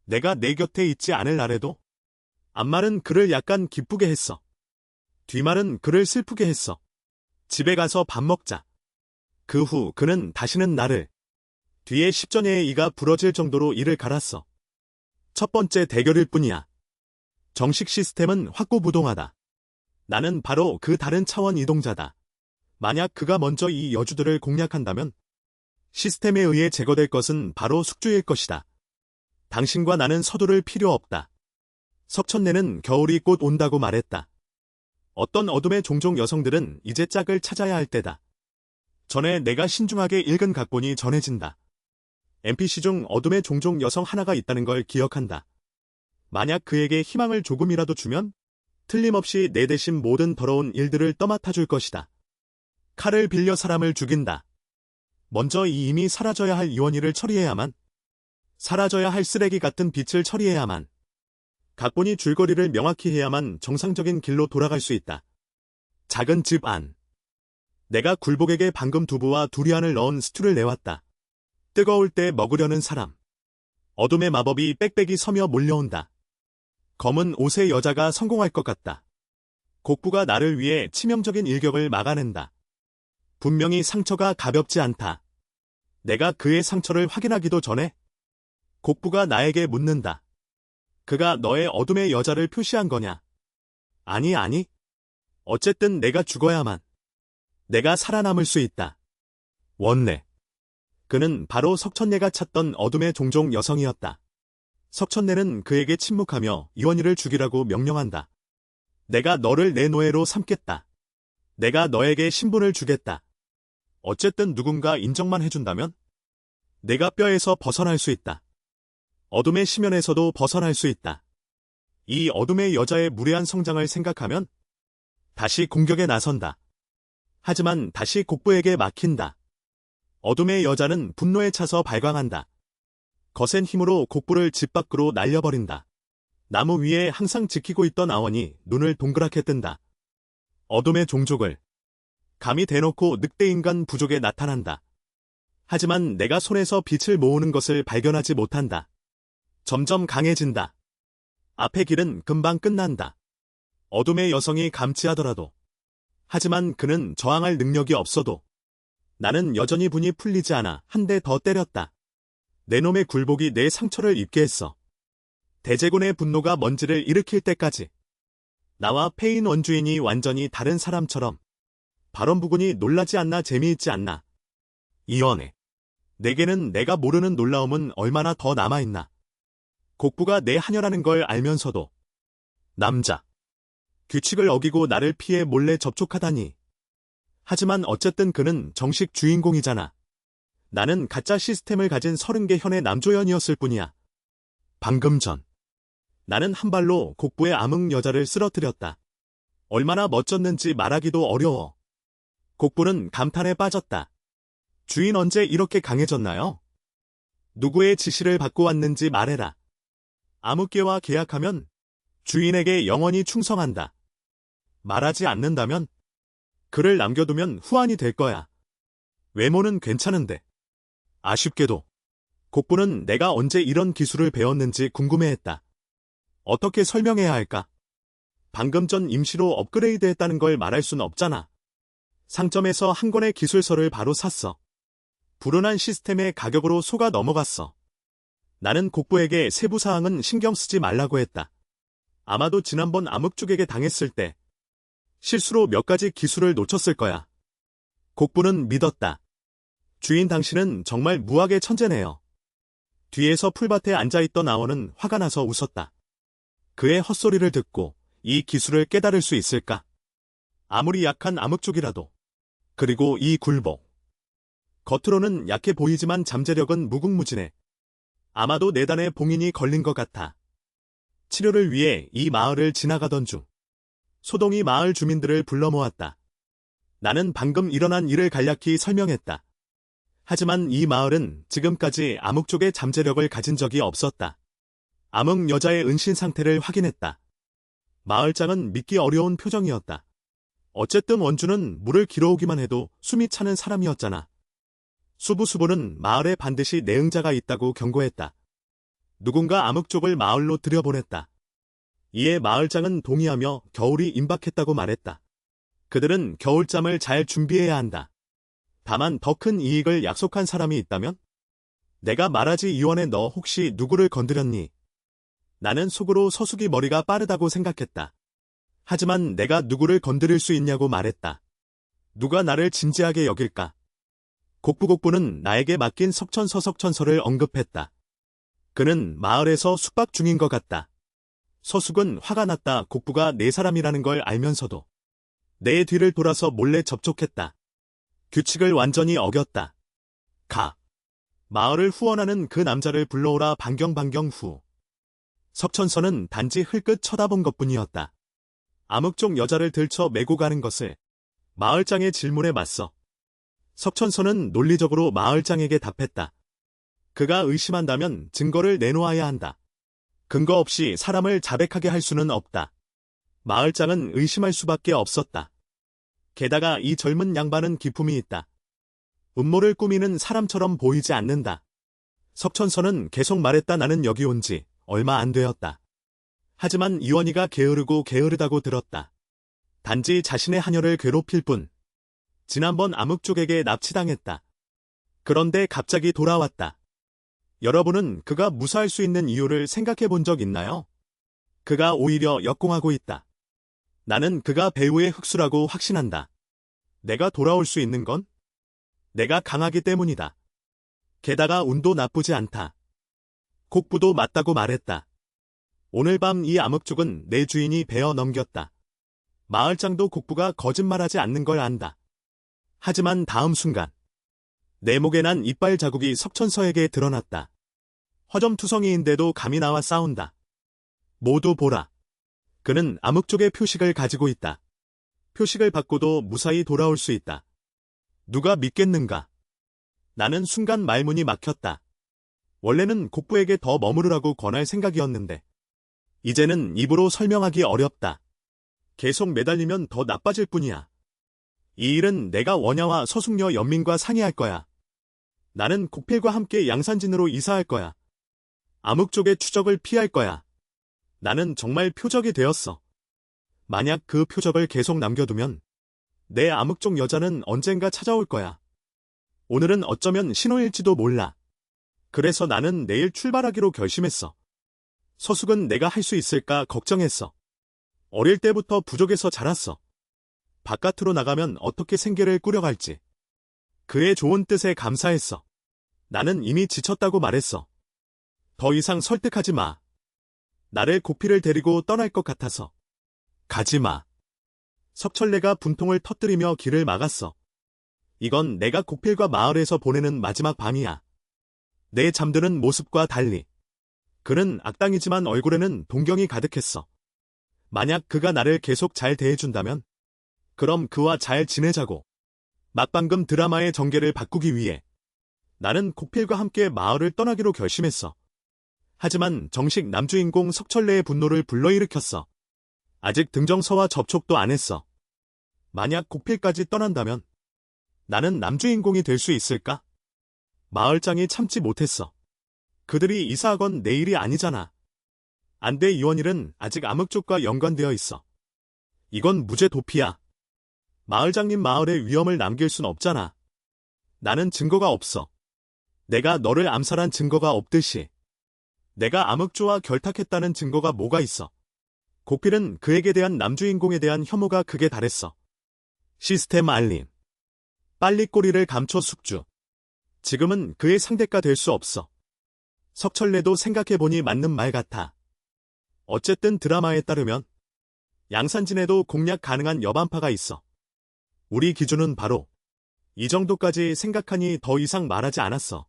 내가 내 곁에 있지 않을 날에도. 앞말은 그를 약간 기쁘게 했어. 뒷말은 그를 슬프게 했어. 집에 가서 밥 먹자. 그 후 그는 다시는 나를 뒤에 10전의 이가 부러질 정도로 이를 갈았어. 첫 번째 대결일 뿐이야. 정식 시스템은 확고부동하다. 나는 바로 그 다른 차원 이동자다. 만약 그가 먼저 이 여주들을 공략한다면 시스템에 의해 제거될 것은 바로 숙주일 것이다. 당신과 나는 서두를 필요 없다. 석천내는 겨울이 곧 온다고 말했다. 어떤 어둠의 종족 여성들은 이제 짝을 찾아야 할 때다. 전에 내가 신중하게 읽은 각본이 전해진다. NPC 중 어둠의 종족 여성 하나가 있다는 걸 기억한다. 만약 그에게 희망을 조금이라도 주면 틀림없이 내 대신 모든 더러운 일들을 떠맡아 줄 것이다. 칼을 빌려 사람을 죽인다. 먼저 이 이미 사라져야 할 이원희를 처리해야만. 사라져야 할 쓰레기 같은 빛을 처리해야만. 각본이 줄거리를 명확히 해야만 정상적인 길로 돌아갈 수 있다. 작은 집 안. 내가 굴복에게 방금 두부와 두리안을 넣은 스튜를 내왔다. 뜨거울 때 먹으려는 사람. 어둠의 마법이 빽빽이 서며 몰려온다. 검은 옷의 여자가 성공할 것 같다. 곡부가 나를 위해 치명적인 일격을 막아낸다. 분명히 상처가 가볍지 않다. 내가 그의 상처를 확인하기도 전에 곡부가 나에게 묻는다. 그가 너의 어둠의 여자를 표시한 거냐? 아니. 어쨌든 내가 죽어야만. 내가 살아남을 수 있다. 원래. 그는 바로 석천내가 찾던 어둠의 종족 여성이었다. 석천내는 그에게 침묵하며 이원희를 죽이라고 명령한다. 내가 너를 내 노예로 삼겠다. 내가 너에게 신분을 주겠다. 어쨌든 누군가 인정만 해준다면 내가 뼈에서 벗어날 수 있다. 어둠의 심연에서도 벗어날 수 있다. 이 어둠의 여자의 무례한 성장을 생각하면 다시 공격에 나선다. 하지만 다시 곡부에게 막힌다. 어둠의 여자는 분노에 차서 발광한다. 거센 힘으로 곡부를 집 밖으로 날려버린다. 나무 위에 항상 지키고 있던 아원이 눈을 동그랗게 뜬다. 어둠의 종족을 감히 대놓고 늑대인간 부족에 나타난다. 하지만 내가 손에서 빛을 모으는 것을 발견하지 못한다. 점점 강해진다. 앞의 길은 금방 끝난다. 어둠의 여성이 감지하더라도. 하지만 그는 저항할 능력이 없어도. 나는 여전히 분이 풀리지 않아 한 대 더 때렸다. 내 놈의 굴복이 내 상처를 입게 했어. 대제군의 분노가 먼지를 일으킬 때까지. 나와 페인 원주인이 완전히 다른 사람처럼. 발언부군이 놀라지 않나 재미있지 않나. 이원해. 내게는 내가 모르는 놀라움은 얼마나 더 남아있나. 곡부가 내 하녀라는 걸 알면서도. 남자. 규칙을 어기고 나를 피해 몰래 접촉하다니. 하지만 어쨌든 그는 정식 주인공이잖아. 나는 가짜 시스템을 가진 30개 현의 남조연이었을 뿐이야. 방금 전. 나는 한 발로 곡부의 암흑 여자를 쓰러뜨렸다. 얼마나 멋졌는지 말하기도 어려워. 곡부는 감탄에 빠졌다. 주인 언제 이렇게 강해졌나요? 누구의 지시를 받고 왔는지 말해라. 암흑계와 계약하면 주인에게 영원히 충성한다. 말하지 않는다면 그를 남겨두면 후환이 될 거야. 외모는 괜찮은데. 아쉽게도 곡부는 내가 언제 이런 기술을 배웠는지 궁금해했다. 어떻게 설명해야 할까? 방금 전 임시로 업그레이드했다는 걸 말할 순 없잖아. 상점에서 한 권의 기술서를 바로 샀어. 불운한 시스템의 가격으로 속아 넘어갔어. 나는 곡부에게 세부 사항은 신경 쓰지 말라고 했다. 아마도 지난번 암흑족에게 당했을 때 실수로 몇 가지 기술을 놓쳤을 거야. 곡부는 믿었다. 주인 당신은 정말 무학의 천재네요. 뒤에서 풀밭에 앉아있던 아원은 화가 나서 웃었다. 그의 헛소리를 듣고 이 기술을 깨달을 수 있을까? 아무리 약한 암흑족이라도. 그리고 이 굴복. 겉으로는 약해 보이지만 잠재력은 무궁무진해. 아마도 내 단에 봉인이 걸린 것 같아. 치료를 위해 이 마을을 지나가던 중 소동이 마을 주민들을 불러 모았다. 나는 방금 일어난 일을 간략히 설명했다. 하지만 이 마을은 지금까지 암흑족의 잠재력을 가진 적이 없었다. 암흑 여자의 은신 상태를 확인했다. 마을장은 믿기 어려운 표정이었다. 어쨌든 원주는 물을 길어오기만 해도 숨이 차는 사람이었잖아. 수부수부는 마을에 반드시 내응자가 있다고 경고했다. 누군가 암흑족을 마을로 들여보냈다. 이에 마을장은 동의하며 겨울이 임박했다고 말했다. 그들은 겨울잠을 잘 준비해야 한다. 다만 더 큰 이익을 약속한 사람이 있다면? 내가 말하지 이원에 너 혹시 누구를 건드렸니? 나는 속으로 서숙이 머리가 빠르다고 생각했다. 하지만 내가 누구를 건드릴 수 있냐고 말했다. 누가 나를 진지하게 여길까? 곡부곡부는 나에게 맡긴 석천서를 언급했다. 그는 마을에서 숙박 중인 것 같다. 서숙은 화가 났다. 곡부가 내 사람이라는 걸 알면서도 내 뒤를 돌아서 몰래 접촉했다. 규칙을 완전히 어겼다. 가. 마을을 후원하는 그 남자를 불러오라. 반경 후. 석천서는 단지 흘끗 쳐다본 것뿐이었다. 암흑족 여자를 들쳐 메고 가는 것을 마을장의 질문에 맞서 석천서는 논리적으로 마을장에게 답했다. 그가 의심한다면 증거를 내놓아야 한다. 근거 없이 사람을 자백하게 할 수는 없다. 마을장은 의심할 수밖에 없었다. 게다가 이 젊은 양반은 기품이 있다. 음모를 꾸미는 사람처럼 보이지 않는다. 석천서는 계속 말했다. 나는 여기 온 지 얼마 안 되었다. 하지만 이원희가 게으르고 게으르다고 들었다. 단지 자신의 하녀를 괴롭힐 뿐. 지난번 암흑족에게 납치당했다. 그런데 갑자기 돌아왔다. 여러분은 그가 무사할 수 있는 이유를 생각해 본 적 있나요? 그가 오히려 역공하고 있다. 나는 그가 배우의 흑수라고 확신한다. 내가 돌아올 수 있는 건 내가 강하기 때문이다. 게다가 운도 나쁘지 않다. 곡부도 맞다고 말했다. 오늘 밤 이 암흑족은 내 주인이 베어 넘겼다. 마을장도 곡부가 거짓말하지 않는 걸 안다. 하지만 다음 순간 내 목에 난 이빨 자국이 석천서에게 드러났다. 허점투성이인데도 감히 나와 싸운다. 모두 보라. 그는 암흑족의 표식을 가지고 있다. 표식을 받고도 무사히 돌아올 수 있다. 누가 믿겠는가? 나는 순간 말문이 막혔다. 원래는 곡부에게 더 머무르라고 권할 생각이었는데 이제는 입으로 설명하기 어렵다. 계속 매달리면 더 나빠질 뿐이야. 이 일은 내가 원야와 서숙녀 연민과 상의할 거야. 나는 곡필과 함께 양산진으로 이사할 거야. 암흑족의 추적을 피할 거야. 나는 정말 표적이 되었어. 만약 그 표적을 계속 남겨두면 내 암흑족 여자는 언젠가 찾아올 거야. 오늘은 어쩌면 신호일지도 몰라. 그래서 나는 내일 출발하기로 결심했어. 서숙은 내가 할 수 있을까 걱정했어. 어릴 때부터 부족에서 자랐어. 바깥으로 나가면 어떻게 생계를 꾸려갈지. 그의 좋은 뜻에 감사했어. 나는 이미 지쳤다고 말했어. 더 이상 설득하지 마. 나를 고피를 데리고 떠날 것 같아서. 가지 마. 석철래가 분통을 터뜨리며 길을 막았어. 이건 내가 곡필과 마을에서 보내는 마지막 밤이야. 내 잠드는 모습과 달리. 그는 악당이지만 얼굴에는 동경이 가득했어. 만약 그가 나를 계속 잘 대해준다면 그럼 그와 잘 지내자고. 막방금 드라마의 전개를 바꾸기 위해 나는 곡필과 함께 마을을 떠나기로 결심했어. 하지만 정식 남주인공 석철래의 분노를 불러일으켰어. 아직 등정서와 접촉도 안 했어. 만약 곡필까지 떠난다면 나는 남주인공이 될 수 있을까? 마을장이 참지 못했어. 그들이 이사하건 내일이 아니잖아. 안 돼. 이원일은 아직 암흑족과 연관되어 있어. 이건 무죄 도피야. 마을장님 마을에 위험을 남길 순 없잖아. 나는 증거가 없어. 내가 너를 암살한 증거가 없듯이 내가 암흑조와 결탁했다는 증거가 뭐가 있어. 곡필은 그에게 대한 남주인공에 대한 혐오가 극에 달했어. 시스템 알림. 빨리 꼬리를 감춰 숙주. 지금은 그의 상대가 될 수 없어. 석철래도 생각해보니 맞는 말 같아. 어쨌든 드라마에 따르면 양산진에도 공략 가능한 여반파가 있어. 우리 기준은 바로 이 정도까지 생각하니 더 이상 말하지 않았어.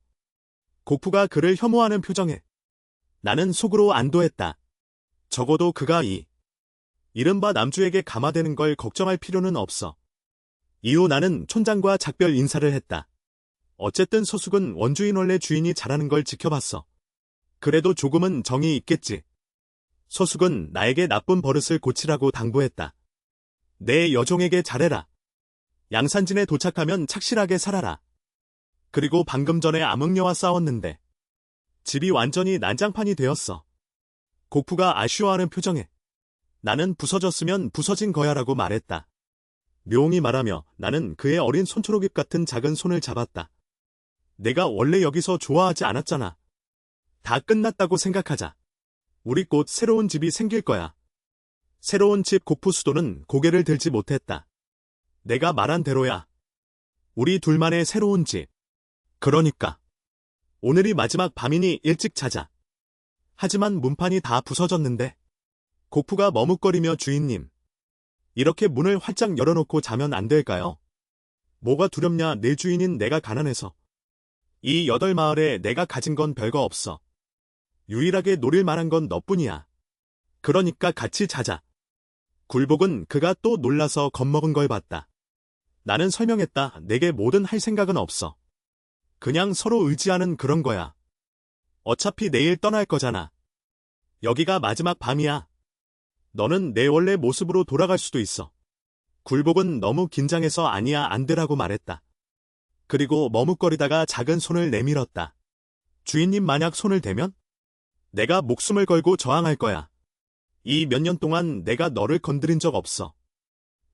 곡부가 그를 혐오하는 표정에 나는 속으로 안도했다. 적어도 그가 이른바 남주에게 감화되는 걸 걱정할 필요는 없어. 이후 나는 촌장과 작별 인사를 했다. 어쨌든 서숙은 원주인 원래 주인이 잘하는 걸 지켜봤어. 그래도 조금은 정이 있겠지. 서숙은 나에게 나쁜 버릇을 고치라고 당부했다. 내 여종에게 잘해라. 양산진에 도착하면 착실하게 살아라. 그리고 방금 전에 암흑녀와 싸웠는데 집이 완전히 난장판이 되었어. 고프가 아쉬워하는 표정에 나는 부서졌으면 부서진 거야라고 말했다. 묘웅이 말하며 나는 그의 어린 손초록잎 같은 작은 손을 잡았다. 내가 원래 여기서 좋아하지 않았잖아. 다 끝났다고 생각하자. 우리 곧 새로운 집이 생길 거야. 새로운 집. 고프 수도는 고개를 들지 못했다. 내가 말한 대로야. 우리 둘만의 새로운 집. 그러니까 오늘이 마지막 밤이니 일찍 자자. 하지만 문판이 다 부서졌는데. 고프가 머뭇거리며 주인님. 이렇게 문을 활짝 열어놓고 자면 안 될까요? 뭐가 두렵냐. 내 주인인 내가 가난해서. 이 8마을에 내가 가진 건 별거 없어. 유일하게 노릴 만한 건 너뿐이야. 그러니까 같이 자자. 굴복은 그가 또 놀라서 겁먹은 걸 봤다. 나는 설명했다. 내게 뭐든 할 생각은 없어. 그냥 서로 의지하는 그런 거야. 어차피 내일 떠날 거잖아. 여기가 마지막 밤이야. 너는 내 원래 모습으로 돌아갈 수도 있어. 굴복은 너무 긴장해서 아니야 안 되라고 말했다. 그리고 머뭇거리다가 작은 손을 내밀었다. 주인님 만약 손을 대면? 내가 목숨을 걸고 저항할 거야. 이 몇 년 동안 내가 너를 건드린 적 없어.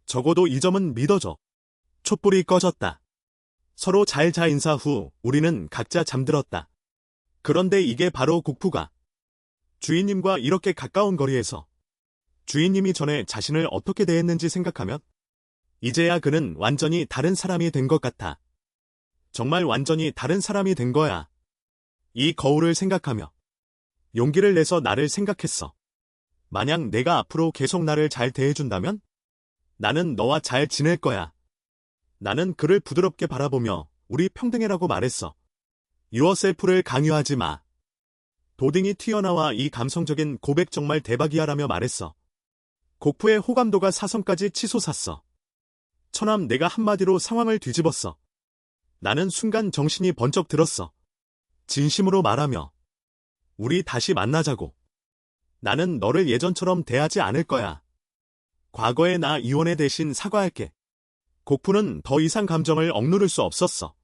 적어도 이 점은 믿어줘. 촛불이 꺼졌다. 서로 잘 자 인사 후 우리는 각자 잠들었다. 그런데 이게 바로 고프가 주인님과 이렇게 가까운 거리에서 주인님이 전에 자신을 어떻게 대했는지 생각하면 이제야 그는 완전히 다른 사람이 된 것 같아. 정말 완전히 다른 사람이 된 거야. 이 거울을 생각하며 용기를 내서 나를 생각했어. 만약 내가 앞으로 계속 나를 잘 대해준다면 나는 너와 잘 지낼 거야. 나는 그를 부드럽게 바라보며 우리 평등해라고 말했어. 유어셀프를 강요하지 마. 도딩이 튀어나와 이 감성적인 고백 정말 대박이야라며 말했어. 고프의 호감도가 사선까지 치솟았어. 처남 내가 한마디로 상황을 뒤집었어. 나는 순간 정신이 번쩍 들었어. 진심으로 말하며 우리 다시 만나자고. 나는 너를 예전처럼 대하지 않을 거야. 과거의 나 이혼에 대신 사과할게. 고프는 더 이상 감정을 억누를 수 없었어.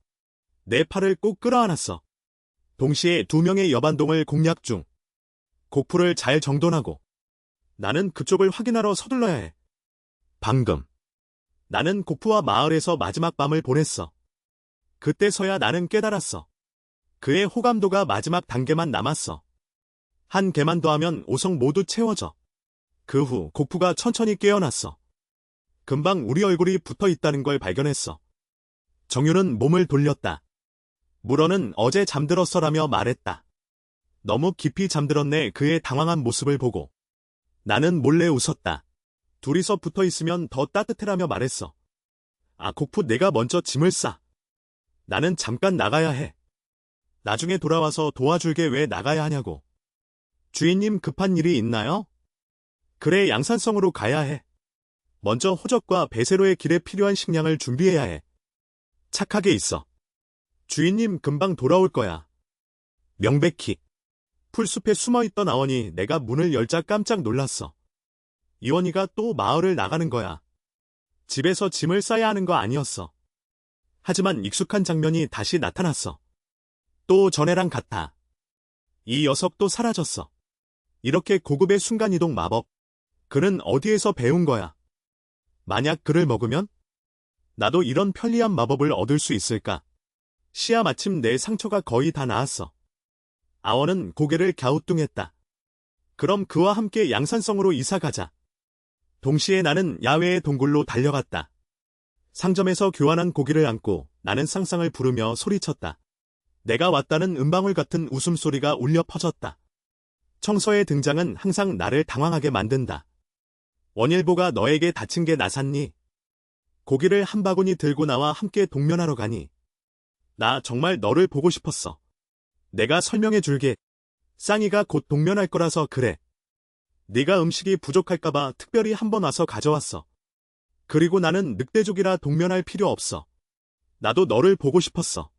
내 팔을 꼭 끌어안았어. 동시에 2명의 여반동을 공략 중. 고프를 잘 정돈하고 나는 그쪽을 확인하러 서둘러야 해. 방금 나는 고프와 마을에서 마지막 밤을 보냈어. 그때서야 나는 깨달았어. 그의 호감도가 마지막 단계만 남았어. 한 개만 더 하면 5성 모두 채워져. 그 후 고프가 천천히 깨어났어. 금방 우리 얼굴이 붙어 있다는 걸 발견했어. 정유는 몸을 돌렸다. 물어는 어제 잠들었어라며 말했다. 너무 깊이 잠들었네. 그의 당황한 모습을 보고 나는 몰래 웃었다. 둘이서 붙어 있으면 더 따뜻해라며 말했어. 아, 고프 내가 먼저 짐을 싸. 나는 잠깐 나가야 해. 나중에 돌아와서 도와줄게. 왜 나가야 하냐고. 주인님 급한 일이 있나요? 그래, 양산성으로 가야 해. 먼저 호적과 베세로의 길에 필요한 식량을 준비해야 해. 착하게 있어. 주인님 금방 돌아올 거야. 명백히. 풀숲에 숨어있던 아원이 내가 문을 열자 깜짝 놀랐어. 이원이가 또 마을을 나가는 거야. 집에서 짐을 싸야 하는 거 아니었어. 하지만 익숙한 장면이 다시 나타났어. 또 전에랑 같아. 이 녀석도 사라졌어. 이렇게 고급의 순간이동 마법. 그는 어디에서 배운 거야? 만약 그를 먹으면? 나도 이런 편리한 마법을 얻을 수 있을까? 시야 마침 내 상처가 거의 다 나았어. 아원은 고개를 갸우뚱했다. 그럼 그와 함께 양산성으로 이사가자. 동시에 나는 야외의 동굴로 달려갔다. 상점에서 교환한 고기를 안고 나는 상상을 부르며 소리쳤다. 내가 왔다는 음방울 같은 웃음소리가 울려 퍼졌다. 청서의 등장은 항상 나를 당황하게 만든다. 원일보가 너에게 다친 게 나샀니? 고기를 한 바구니 들고 나와 함께 동면하러 가니? 나 정말 너를 보고 싶었어. 내가 설명해 줄게. 쌍이가 곧 동면할 거라서 그래. 네가 음식이 부족할까봐 특별히 한번 와서 가져왔어. 그리고 나는 늑대족이라 동면할 필요 없어. 나도 너를 보고 싶었어.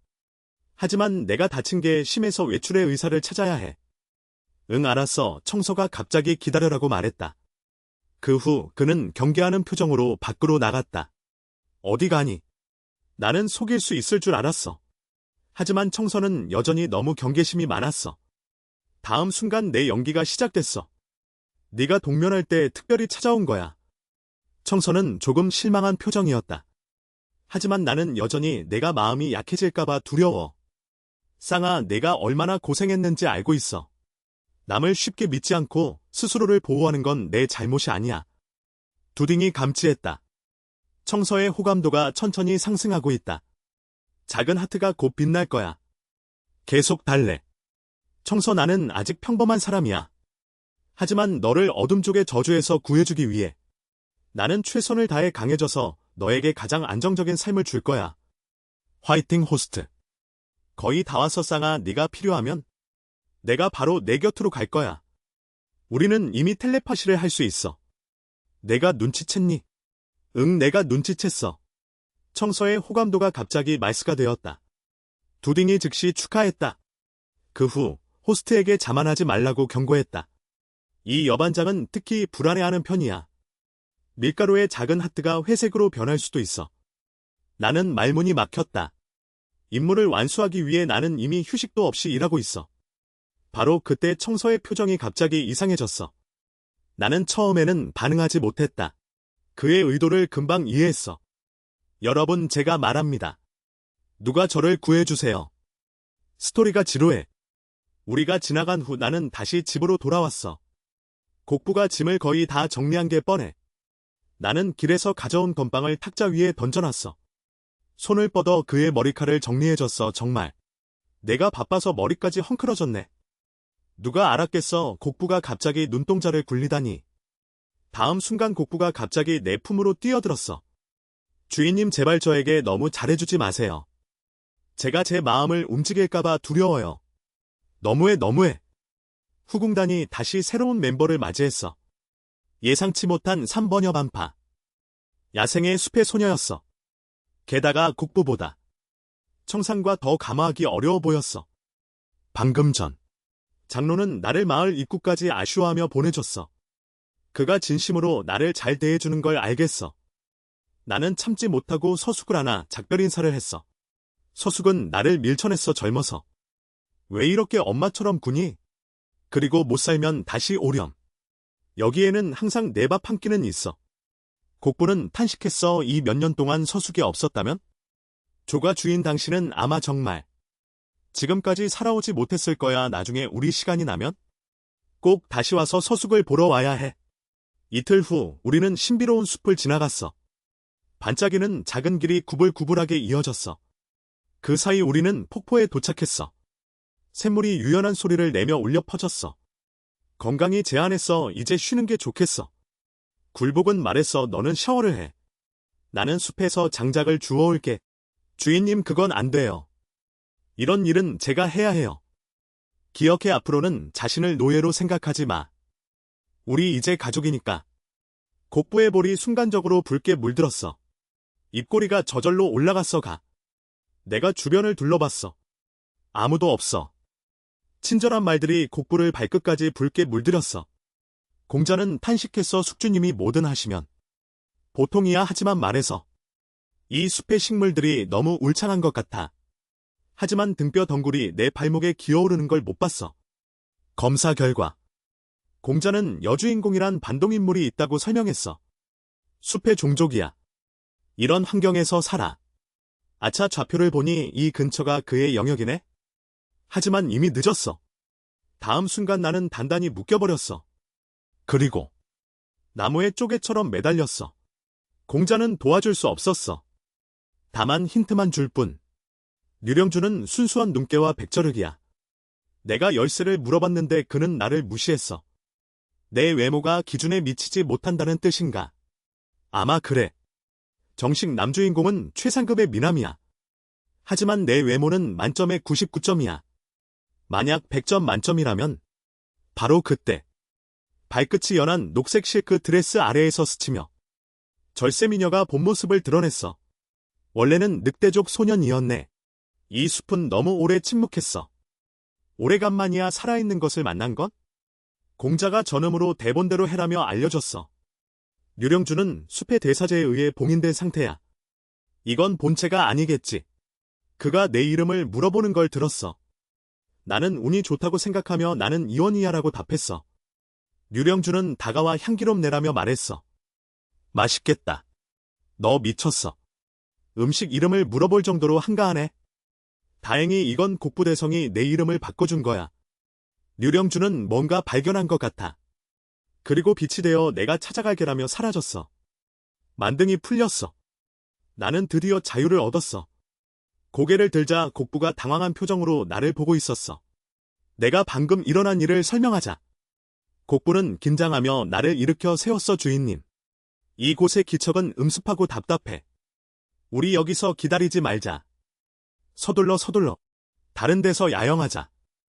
하지만 내가 다친 게 심해서 외출의 의사를 찾아야 해. 응, 알았어. 청서가 갑자기 기다려라고 말했다. 그 후 그는 경계하는 표정으로 밖으로 나갔다. 어디 가니? 나는 속일 수 있을 줄 알았어. 하지만 청선은 여전히 너무 경계심이 많았어. 다음 순간 내 연기가 시작됐어. 네가 동면할 때 특별히 찾아온 거야. 청선은 조금 실망한 표정이었다. 하지만 나는 여전히 내가 마음이 약해질까봐 두려워. 쌍아, 내가 얼마나 고생했는지 알고 있어. 남을 쉽게 믿지 않고 스스로를 보호하는 건 내 잘못이 아니야. 두딩이 감지했다. 청서의 호감도가 천천히 상승하고 있다. 작은 하트가 곧 빛날 거야. 계속 달래. 청서, 나는 아직 평범한 사람이야. 하지만 너를 어둠 쪽의 저주에서 구해주기 위해 나는 최선을 다해 강해져서 너에게 가장 안정적인 삶을 줄 거야. 화이팅, 호스트. 거의 다 왔어, 쌍아. 네가 필요하면 내가 바로 내 곁으로 갈 거야. 우리는 이미 텔레파시를 할 수 있어. 내가 눈치챘니? 응, 내가 눈치챘어. 청서의 호감도가 갑자기 말스가 되었다. 두딩이 즉시 축하했다. 그 후 호스트에게 자만하지 말라고 경고했다. 이 여반장은 특히 불안해하는 편이야. 밀가루의 작은 하트가 회색으로 변할 수도 있어. 나는 말문이 막혔다. 임무를 완수하기 위해 나는 이미 휴식도 없이 일하고 있어. 바로 그때 청서의 표정이 갑자기 이상해졌어. 나는 처음에는 반응하지 못했다. 그의 의도를 금방 이해했어. 여러분, 제가 말합니다. 누가 저를 구해주세요. 스토리가 지루해. 우리가 지나간 후 나는 다시 집으로 돌아왔어. 곡부가 짐을 거의 다 정리한 게 뻔해. 나는 길에서 가져온 건빵을 탁자 위에 던져놨어. 손을 뻗어 그의 머리칼을 정리해줬어. 정말 내가 바빠서 머리까지 헝클어졌네. 누가 알았겠어. 곡부가 갑자기 눈동자를 굴리다니. 다음 순간 곡부가 갑자기 내 품으로 뛰어들었어. 주인님, 제발 저에게 너무 잘해주지 마세요. 제가 제 마음을 움직일까봐 두려워요. 너무해. 후궁단이 다시 새로운 멤버를 맞이했어. 예상치 못한 3번여 반파. 야생의 숲의 소녀였어. 게다가 곡부보다 청산과 더 감화하기 어려워 보였어. 방금 전 장로는 나를 마을 입구까지 아쉬워하며 보내줬어. 그가 진심으로 나를 잘 대해주는 걸 알겠어. 나는 참지 못하고 서숙을 안아 작별 인사를 했어. 서숙은 나를 밀쳐냈어. 젊어서 왜 이렇게 엄마처럼 구니? 그리고 못 살면 다시 오렴. 여기에는 항상 내 밥 한 끼는 있어. 곡부는 탄식했어. 이 몇 년 동안 서숙이 없었다면? 조가 주인 당신은 아마 정말 지금까지 살아오지 못했을 거야. 나중에 우리 시간이 나면 꼭 다시 와서 서숙을 보러 와야 해. 이틀 후 우리는 신비로운 숲을 지나갔어. 반짝이는 작은 길이 구불구불하게 이어졌어. 그 사이 우리는 폭포에 도착했어. 샘물이 유연한 소리를 내며 울려 퍼졌어. 건강히 제안했어. 이제 쉬는 게 좋겠어. 굴복은 말했어. 너는 샤워를 해. 나는 숲에서 장작을 주워올게. 주인님, 그건 안 돼요. 이런 일은 제가 해야 해요. 기억해, 앞으로는 자신을 노예로 생각하지 마. 우리 이제 가족이니까. 곡부의 볼이 순간적으로 붉게 물들었어. 입꼬리가 저절로 올라갔어. 내가 주변을 둘러봤어. 아무도 없어. 친절한 말들이 곡부를 발끝까지 붉게 물들였어. 공자는 탄식했어. 숙주님이 뭐든 하시면 보통이야. 하지만 말해서 이 숲의 식물들이 너무 울창한 것 같아. 하지만 등뼈 덩굴이 내 발목에 기어오르는 걸 못 봤어. 검사 결과 공자는 여주인공이란 반동인물이 있다고 설명했어. 숲의 종족이야. 이런 환경에서 살아. 아차, 좌표를 보니 이 근처가 그의 영역이네? 하지만 이미 늦었어. 다음 순간 나는 단단히 묶여버렸어. 그리고 나무에 쪼개처럼 매달렸어. 공자는 도와줄 수 없었어. 다만 힌트만 줄 뿐. 류령주는 순수한 눈깨와 백저력이야. 내가 열쇠를 물어봤는데 그는 나를 무시했어. 내 외모가 기준에 미치지 못한다는 뜻인가? 아마 그래. 정식 남주인공은 최상급의 미남이야. 하지만 내 외모는 만점에 99점이야. 만약 100점 만점이라면 바로 그때 발끝이 연한 녹색 실크 드레스 아래에서 스치며 절세미녀가 본 모습을 드러냈어. 원래는 늑대족 소년이었네. 이 숲은 너무 오래 침묵했어. 오래간만이야. 살아있는 것을 만난 건? 공자가 전음으로 대본대로 해라며 알려줬어. 류령주는 숲의 대사제에 의해 봉인된 상태야. 이건 본체가 아니겠지. 그가 내 이름을 물어보는 걸 들었어. 나는 운이 좋다고 생각하며 나는 이원이야라고 답했어. 류령주는 다가와 향기롭 내라며 말했어. 맛있겠다. 너 미쳤어. 음식 이름을 물어볼 정도로 한가하네. 다행히 이건 곡부대성이 내 이름을 바꿔준 거야. 류령주는 뭔가 발견한 것 같아. 그리고 빛이 되어 내가 찾아갈게라며 사라졌어. 만등이 풀렸어. 나는 드디어 자유를 얻었어. 고개를 들자 곡부가 당황한 표정으로 나를 보고 있었어. 내가 방금 일어난 일을 설명하자. 곡부는 긴장하며 나를 일으켜 세웠어. 주인님. 이곳의 기척은 음습하고 답답해. 우리 여기서 기다리지 말자. 서둘러. 다른 데서 야영하자.